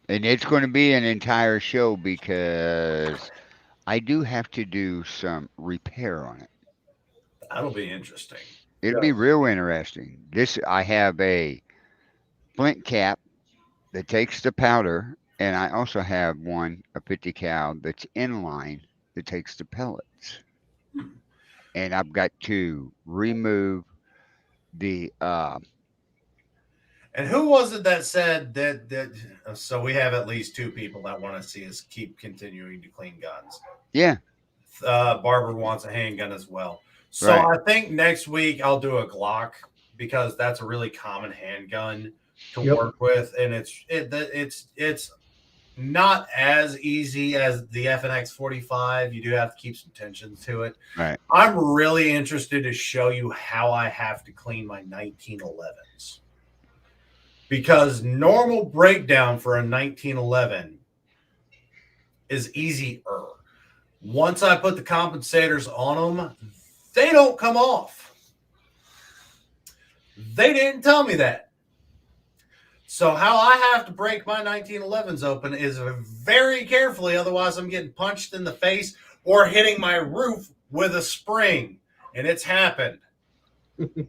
And it's going to be an entire show because I do have to do some repair on it. That'll be interesting. It'll be real interesting. I have a flint cap that takes the powder, and I also have a 50 cal that's inline that takes the pellets. And I've got to remove the And who was it that said that? So we have at least 2 people that want to see us keep continuing to clean guns. yeah. Barbara wants a handgun as well. So Right. I think next week I'll do a Glock because that's a really common handgun to Yep. work with, and it's not as easy as the FNX 45. You do have to keep some tension to it. Right. I'm really interested to show you how I have to clean my 1911s. Because normal breakdown for a 1911 is easier. Once I put the compensators on them, they don't come off. They didn't tell me that. So how I have to break my 1911s open is very carefully, otherwise I'm getting punched in the face or hitting my roof with a spring, and it's happened.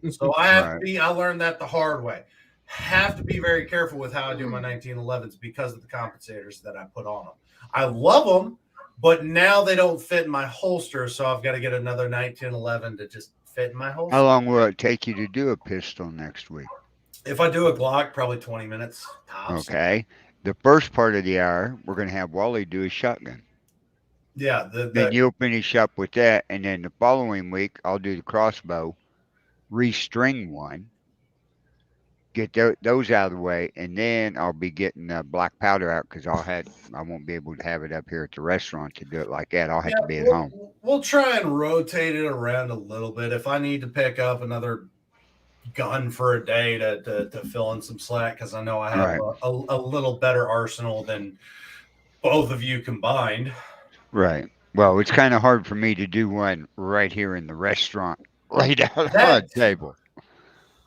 So I have to Right. be. I learned that the hard way. Have to be very careful with how I do my 1911s because of the compensators that I put on them. I love them, but now they don't fit in my holster, so I've got to get another 1911 to just fit in my holster. How long will it take you to do a pistol next week? If I do a Glock, probably 20 minutes tops. Okay. The first part of the hour, we're going to have Wally do a shotgun. Yeah, Then you'll finish up with that. And then the following week, I'll do the crossbow, restring one, get those out of the way. And then I'll be getting black powder out because I won't be able to have it up here at the restaurant to do it like that. I'll have to be at home. We'll try and rotate it around a little bit. If I need to pick up another gun for a day to fill in some slack, because I know I have a little better arsenal than both of you combined. Right. Well, it's kind of hard for me to do one right here in the restaurant, right out on the table.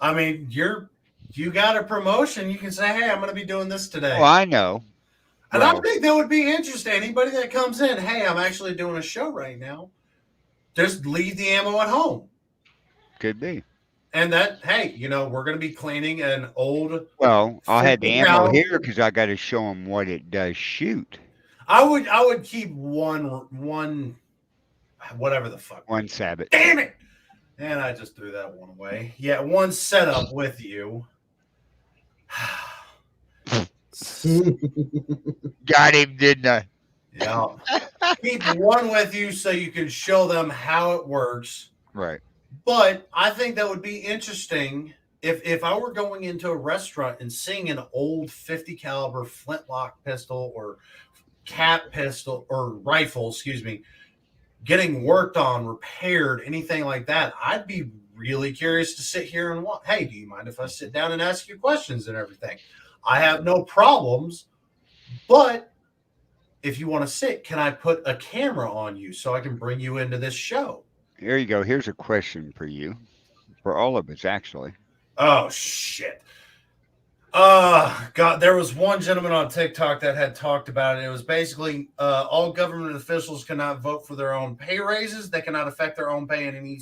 I mean, you got a promotion. You can say, hey, I'm going to be doing this today. Oh, I know. And I think that would be interesting. Anybody that comes in, hey, I'm actually doing a show right now. Just leave the ammo at home. Could be. And that, hey, we're going to be cleaning an old. Well, I'll have the 50 ammo cal- here because I got to show them what it does shoot. I would keep one, whatever the fuck. One Sabbath. Damn it! And I just threw that one away. Yeah, one setup with you. Got him, didn't I? Yeah. Keep one with you so you can show them how it works. Right. But I think that would be interesting if I were going into a restaurant and seeing an old 50 caliber flintlock pistol or cap pistol or rifle, getting worked on, repaired, anything like that. I'd be really curious to sit here and watch. Hey, do you mind if I sit down and ask you questions and everything? I have no problems, but if you want to sit, can I put a camera on you so I can bring you into this show? Here you go. Here's a question for you, for all of us, actually. Oh, shit. God, there was one gentleman on TikTok that had talked about it. It was basically all government officials cannot vote for their own pay raises. They cannot affect their own pay in any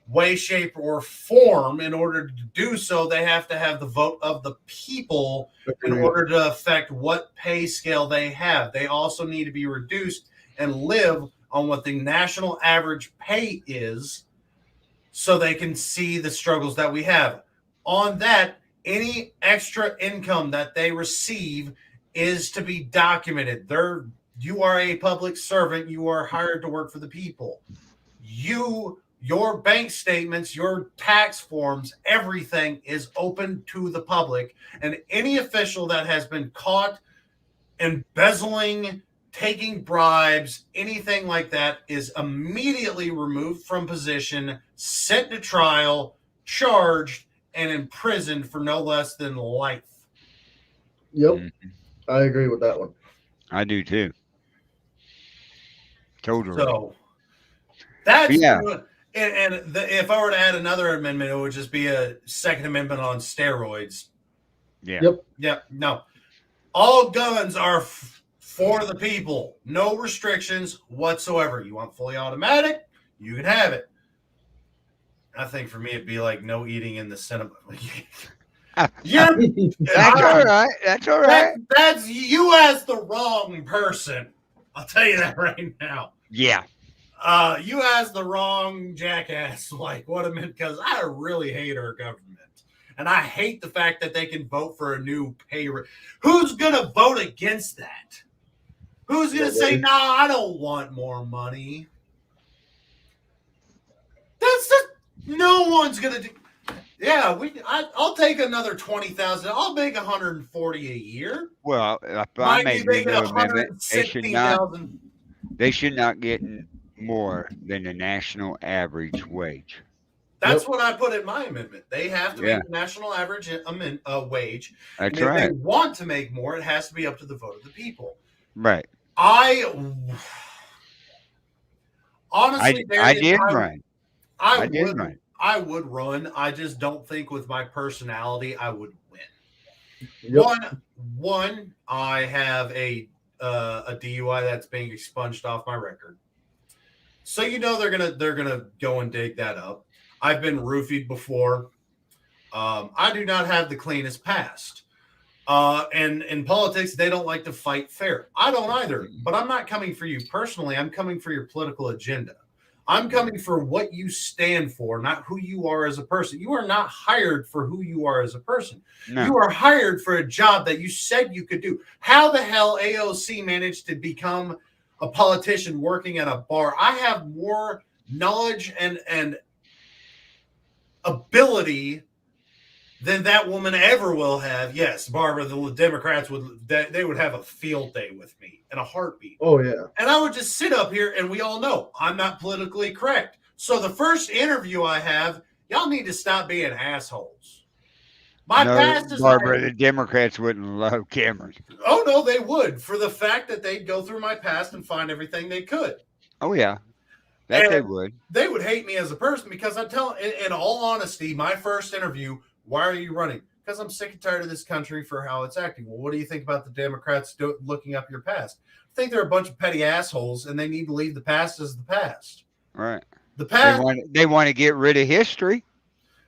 way, shape, or form. In order to do so, they have to have the vote of the people in order to affect what pay scale they have. They also need to be reduced and live on what the national average pay is so they can see the struggles that we have. On that, any extra income that they receive is to be documented. You are a public servant. You are hired to work for the people. Your bank statements, your tax forms, everything is open to the public. And any official that has been caught embezzling, taking bribes, anything like that is immediately removed from position, sent to trial, charged, and imprisoned for no less than life. Yep. Mhm. I agree with that one. I do too. Totally. So that's Yeah. if I were to add another amendment, it would just be a Second Amendment on steroids. Yeah. Yep. Yep. No. All guns are for the people. No restrictions whatsoever. You want fully automatic, you can have it. I think for me, it'd be like no eating in the cinema. Yeah, That's all right. That's all right. That's you asked the wrong person. I'll tell you that right now. Yeah. You asked the wrong jackass. Like what I meant, because I really hate our government, and I hate the fact that they can vote for a new pay rate. Who's gonna vote against that? Who's gonna say, "No, I don't want more money"? That's just no one's gonna do. Yeah, I'll take another 20,000. I'll make 140 a year. Well, if I Might make be making no amendment, they should not get more than the national average wage. That's what I put in my amendment. They have to make the national average wage. That's and if right. they want to make more, it has to be up to the vote of the people. Right. Honestly, I did run. I did would run. I would run. I just don't think with my personality I would win. Yep. One, I have a DUI that's being expunged off my record. So they're gonna go and dig that up. I've been roofied before. I do not have the cleanest past. And in politics, they don't like to fight fair. I don't either, but I'm not coming for you personally. I'm coming for your political agenda. I'm coming for what you stand for, not who you are as a person. You are not hired for who you are as a person. No. You are hired for a job that you said you could do. How the hell AOC managed to become a politician working at a bar? I have more knowledge and ability than that woman ever will have. Yes, Barbara, the Democrats would have a field day with me in a heartbeat. Oh yeah. And I would just sit up here, and we all know I'm not politically correct. So the first interview I have, y'all need to stop being assholes. My past is Barbara, the Democrats wouldn't love Cameron. Oh no, they would, for the fact that they'd go through my past and find everything they could. Oh yeah, that And they would. They would hate me as a person because in all honesty, my first interview, why are you running? Because I'm sick and tired of this country for how it's acting. Well, what do you think about the Democrats looking up your past? I think they're a bunch of petty assholes, and they need to leave the past as the past. Right. The past, They want to get rid of history.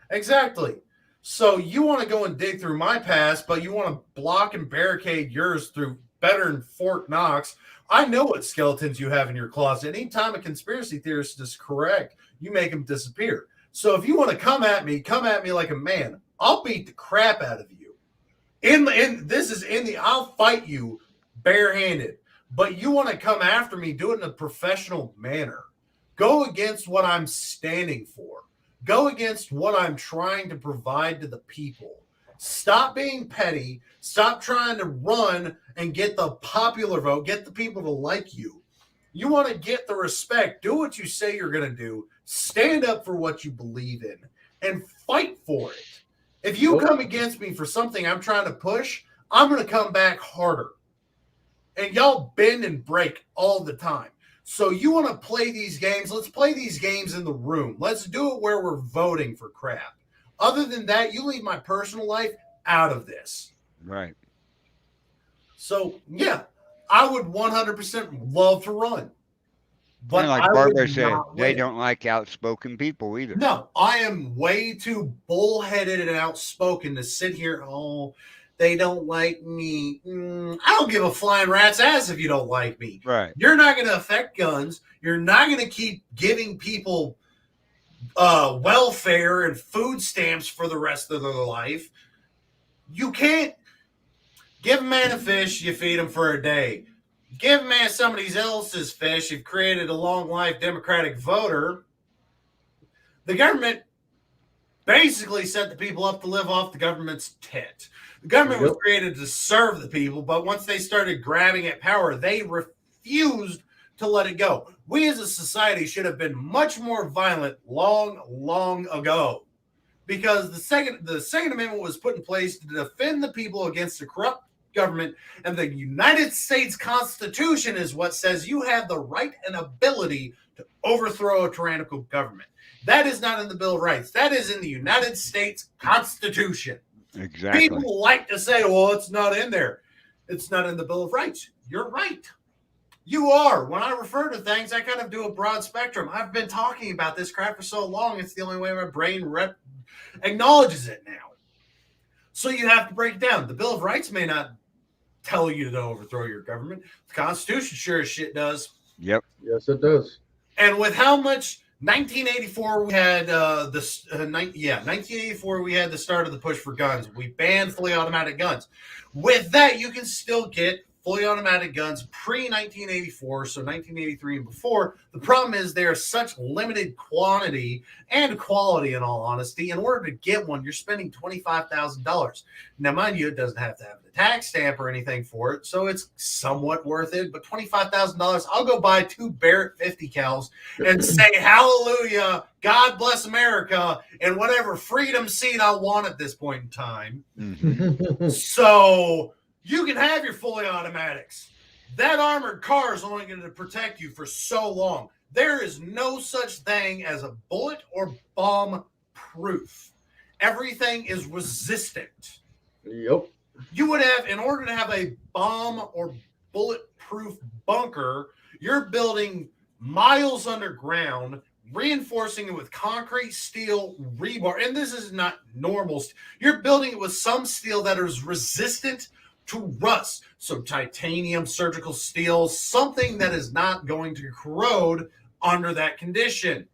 exactly. So you want to go and dig through my past, but you want to block and barricade yours through better than Fort Knox. I know what skeletons you have in your closet. Anytime a conspiracy theorist is correct, you make them disappear. So if you want to come at me like a man. I'll beat the crap out of you. I'll fight you barehanded. But you want to come after me, do it in a professional manner. Go against what I'm standing for. Go against what I'm trying to provide to the people. Stop being petty. Stop trying to run and get the popular vote, get the people to like you. You want to get the respect. Do what you say you're going to do. Stand up for what you believe in and fight for it. If you come against me for something I'm trying to push, I'm going to come back harder. And y'all bend and break all the time. So you want to play these games? Let's play these games in the room. Let's do it where we're voting for crap. Other than that, you leave my personal life out of this. Right. So, yeah, I would 100% love to run. But and like I Barbara would said, not they win. don't like outspoken people either. No, I am way too bullheaded and outspoken to sit here. Oh, they don't like me. I don't give a flying rat's ass if you don't like me. Right. You're not going to affect guns. You're not going to keep giving people welfare and food stamps for the rest of their life. You can't give a man a fish, you feed him for a day. Give a man somebody else's fish, you've created a long life Democratic voter. The government basically set the people up to live off the government's tit. The government was created to serve the people, but once they started grabbing at power, they refused to let it go. We as a society should have been much more violent long ago, because the Second Amendment was put in place to defend the people against a corrupt government, and the United States Constitution is what says you have the right and ability to overthrow a tyrannical government. That is not in the Bill of Rights. That is in the United States Constitution. Exactly. People like to say, well, it's not in there. It's not in the Bill of Rights. You're right. You are. When I refer to things, I kind of do a broad spectrum. I've been talking about this crap for so long, it's the only way my brain acknowledges it now. So you have to break it down. The Bill of Rights may not tell you to overthrow your government. The Constitution sure as shit does. Yep. Yes, it does. And with how much 1984 we had 1984 we had the start of the push for guns. We banned fully automatic guns. With that, you can still get fully automatic guns pre-1984, so 1983 and before. The problem is they are such limited quantity and quality, in all honesty. In order to get one, you're spending $25,000. Now, mind you, it doesn't have to have the tax stamp or anything for it, so it's somewhat worth it. But $25,000, I'll go buy 2 Barrett 50 cals and say, hallelujah, God bless America, and whatever freedom seat I want at this point in time. Mm-hmm. So you can have your fully automatics. That armored car is only going to protect you for so long. There is no such thing as a bullet or bomb proof. Everything is resistant. Yep. you would have, in order to have a bomb or bulletproof bunker, you're building miles underground, reinforcing it with concrete, steel, rebar. And this is not normal. You're building it with some steel that is resistant to rust. So titanium, surgical steel, something that is not going to corrode under that condition.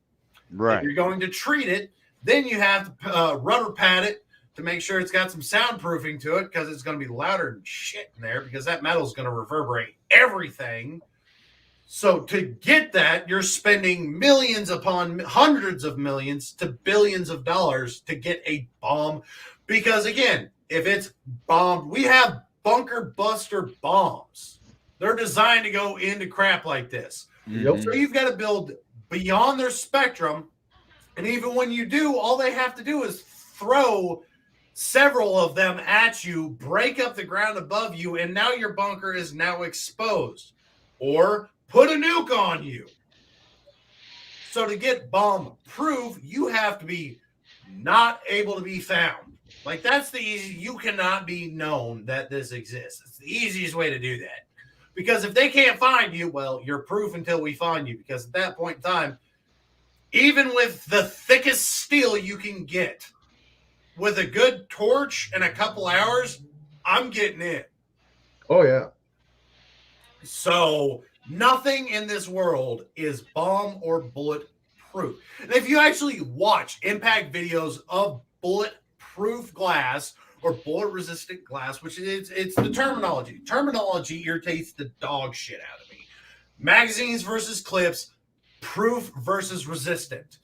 Right. If you're going to treat it, then you have to rubber pad it to make sure it's got some soundproofing to it, because it's going to be louder than shit in there, because that metal is going to reverberate everything. So to get that, you're spending millions upon hundreds of millions to billions of dollars to get a bomb. Because again, if it's bombed, we have bunker buster bombs. They're designed to go into crap like this. Mhm. So you've got to build beyond their spectrum. And even when you do, all they have to do is throw several of them at you, break up the ground above you, and now your bunker is now exposed. Or put a nuke on you. So to get bomb proof, you have to be not able to be found. Like, that's the easy. You cannot be known that this exists. It's the easiest way to do that. Because if they can't find you, well, you're proof until we find you. Because at that point in time, even with the thickest steel you can get, with a good torch and a couple hours, I'm getting in. Oh yeah. So nothing in this world is bomb or bullet proof. And if you actually watch impact videos of bulletproof glass or bullet resistant glass, which it's the terminology. Terminology irritates the dog shit out of me. Magazines versus clips, proof versus resistant.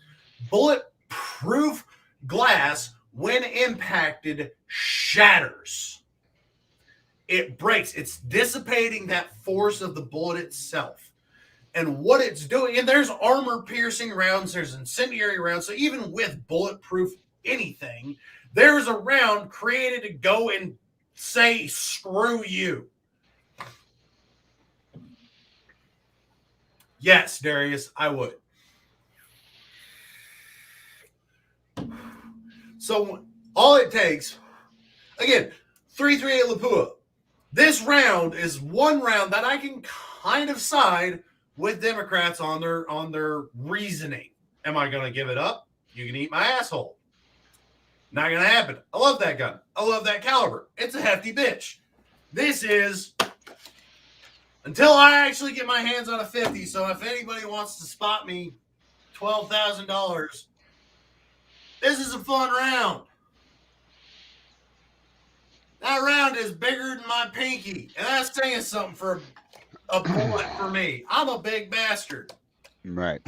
Bulletproof glass, when impacted, shatters. It breaks. It's dissipating that force of the bullet itself. And what it's doing, and there's armor-piercing rounds, there's incendiary rounds, so even with bulletproof anything, there's a round created to go and say, screw you. Yes, Darius, I would. So all it takes, again, 338 Lapua. This round is one round that I can kind of side with Democrats on their reasoning. Am I going to give it up? You can eat my asshole. Not going to happen. I love that gun. I love that caliber. It's a hefty bitch. This is, until I actually get my hands on a 50, so if anybody wants to spot me $12,000, this is a fun round. That round is bigger than my pinky, and that's saying something for a bullet for me. I'm a big bastard. Right.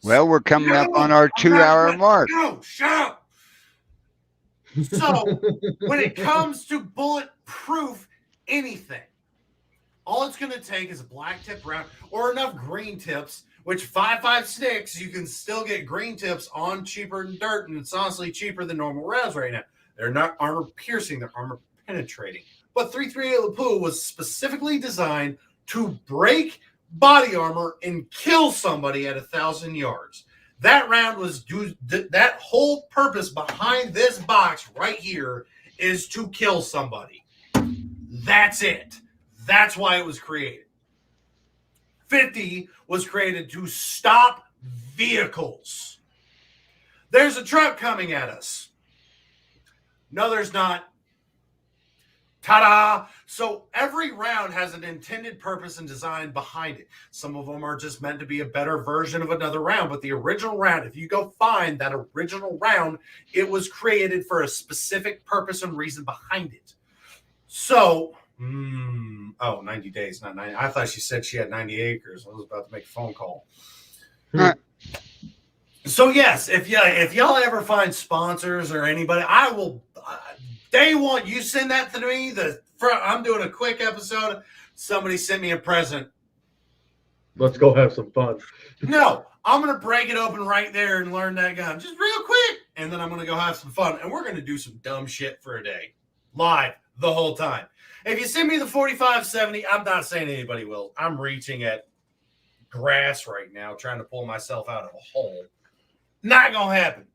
Well, we're coming up on our 2-hour mark. No, shut up. So, when it comes to bulletproof anything, all it's going to take is a black tip round or enough green tips, which 5.56, you can still get green tips on cheaper than dirt, and it's honestly cheaper than normal rounds right now. They're not armor piercing, they're armor penetrating. But 338 Lapua was specifically designed to break body armor and kill somebody at 1,000 yards. That round was that whole purpose behind this box right here is to kill somebody. That's it. That's why it was created. 50 was created to stop vehicles. There's a truck coming at us. No, there's not. Ta-da! So every round has an intended purpose and design behind it. Some of them are just meant to be a better version of another round, but the original round, if you go find that original round, it was created for a specific purpose and reason behind it. So, 90 days, not 90. I thought she said she had 90 acres. I was about to make a phone call. So yes, if y'all ever find sponsors or anybody, I will. Day one, you send that to me. I'm doing a quick episode. Somebody sent me a present. Let's go have some fun. No, I'm gonna break it open right there and learn that gun just real quick, and then I'm gonna go have some fun, and we're gonna do some dumb shit for a day, live the whole time. If you send me the 4570, I'm not saying anybody will. I'm reaching at grass right now, trying to pull myself out of a hole. Not gonna happen.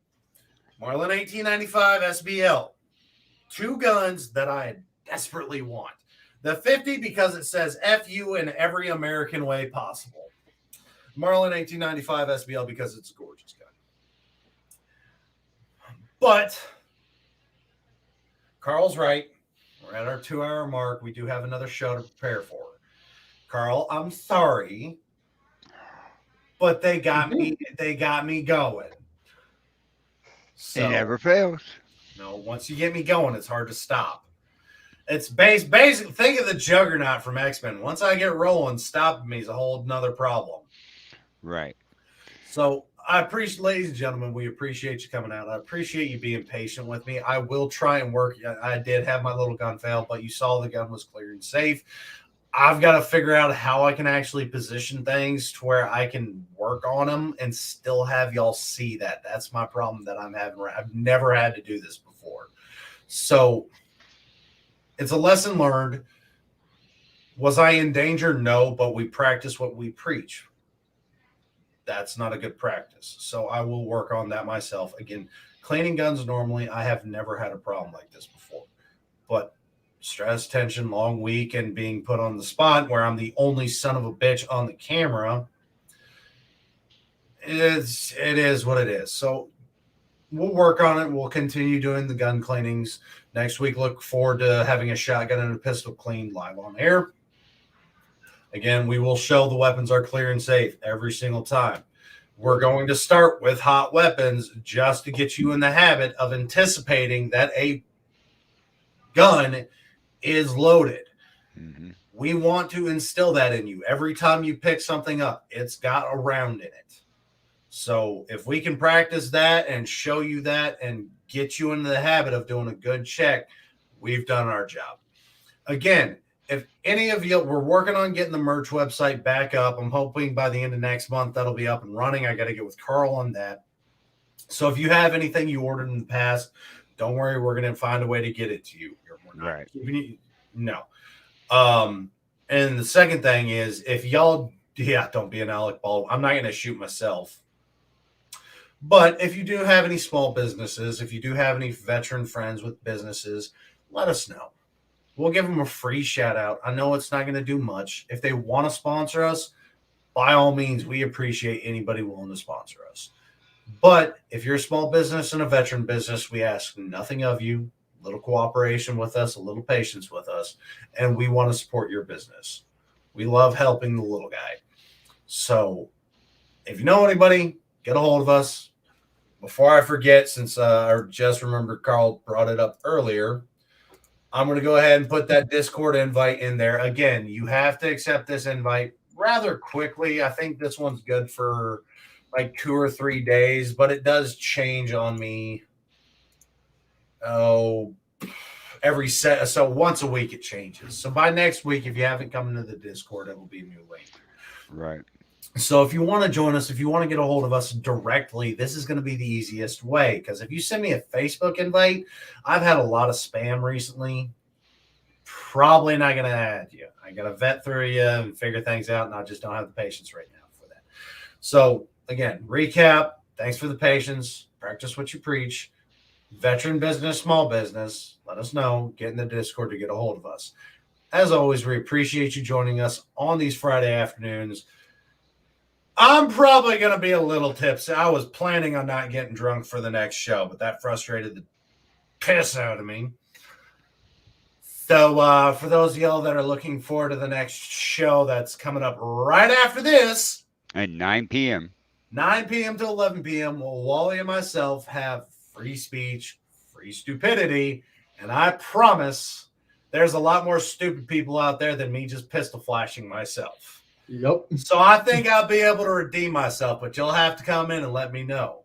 Marlin 1895 SBL. 2 guns that I desperately want. The 50 because it says F you in every American way possible. Marlin 1895 SBL because it's a gorgeous gun. But Carl's right. We're at our 2-hour mark. We do have another show to prepare for. Carl, I'm sorry, but they got me. They got me going. So, It never fails. no, once you get me going, it's hard to stop. It's basic. Think of the Juggernaut from X-Men. Once I get rolling, stopping me is a whole nother problem. Right. So I appreciate, ladies and gentlemen, we appreciate you coming out. I appreciate you being patient with me. I will try and work. I did have my little gun fail, but you saw the gun was clear and safe. I've got to figure out how I can actually position things to where I can work on them and still have y'all see that. That's my problem that I'm having. I've never had to do this before. So it's a lesson learned. Was I in danger? No, but we practice what we preach. That's not a good practice. So I will work on that myself. Again, cleaning guns normally, I have never had a problem like this before. But stress, tension, long week, and being put on the spot where I'm the only son of a bitch on the camera, it is what it is. So we'll work on it. We'll continue doing the gun cleanings. Next week, look forward to having a shotgun and a pistol cleaned live on air. Again, we will show the weapons are clear and safe every single time. We're going to start with hot weapons just to get you in the habit of anticipating that a gun is loaded. Mm-hmm. We want to instill that in you. Every time you pick something up, it's got a round in it. So if we can practice that and show you that and get you into the habit of doing a good check, we've done our job. Again, if any of you, we're working on getting the merch website back up. I'm hoping by the end of next month that'll be up and running. I got to get with Carl on that. So if you have anything you ordered in the past, don't worry, we're going to find a way to get it to you. We're not Right. keeping you, no. And the second thing is, if y'all, don't be an Alec Baldwin. I'm not going to shoot myself. But if you do have any small businesses, if you do have any veteran friends with businesses, let us know. We'll give them a free shout out. I know it's not going to do much. If they want to sponsor us, by all means, we appreciate anybody willing to sponsor us. But if you're a small business and a veteran business, we ask nothing of you. A little cooperation with us, a little patience with us, and we want to support your business. We love helping the little guy. So if you know anybody, get a hold of us. Before I forget, since I just remembered Carl brought it up earlier, I'm going to go ahead and put that Discord invite in there. Again, you have to accept this invite rather quickly. I think this one's good for like 2 or 3 days, but it does change on me. Every set. So once a week it changes. So by next week, if you haven't come into the Discord, it will be a new link. Right. So if you want to join us, if you want to get a hold of us directly, this is going to be the easiest way. Because if you send me a Facebook invite, I've had a lot of spam recently. Probably not going to add you. I got to vet through you and figure things out, and I just don't have the patience right now for that. So again, recap. Thanks for the patience. Practice what you preach. Veteran business, small business. Let us know. Get in the Discord to get a hold of us. As always, we appreciate you joining us on these Friday afternoons. I'm probably going to be a little tipsy. I was planning on not getting drunk for the next show, but that frustrated the piss out of me. So for those of y'all that are looking forward to the next show that's coming up right after this, At 9 p.m. 9 p.m. to 11 p.m., Wally and myself have free speech, free stupidity, and I promise there's a lot more stupid people out there than me just pistol flashing myself. Yep. So I think I'll be able to redeem myself, but you'll have to come in and let me know.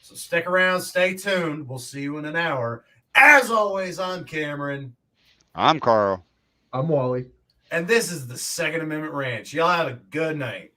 So stick around, stay tuned. We'll see you in an hour. As always, I'm Cameron. I'm Carl. I'm Wally. And this is the Second Amendment Ranch. Y'all have a good night.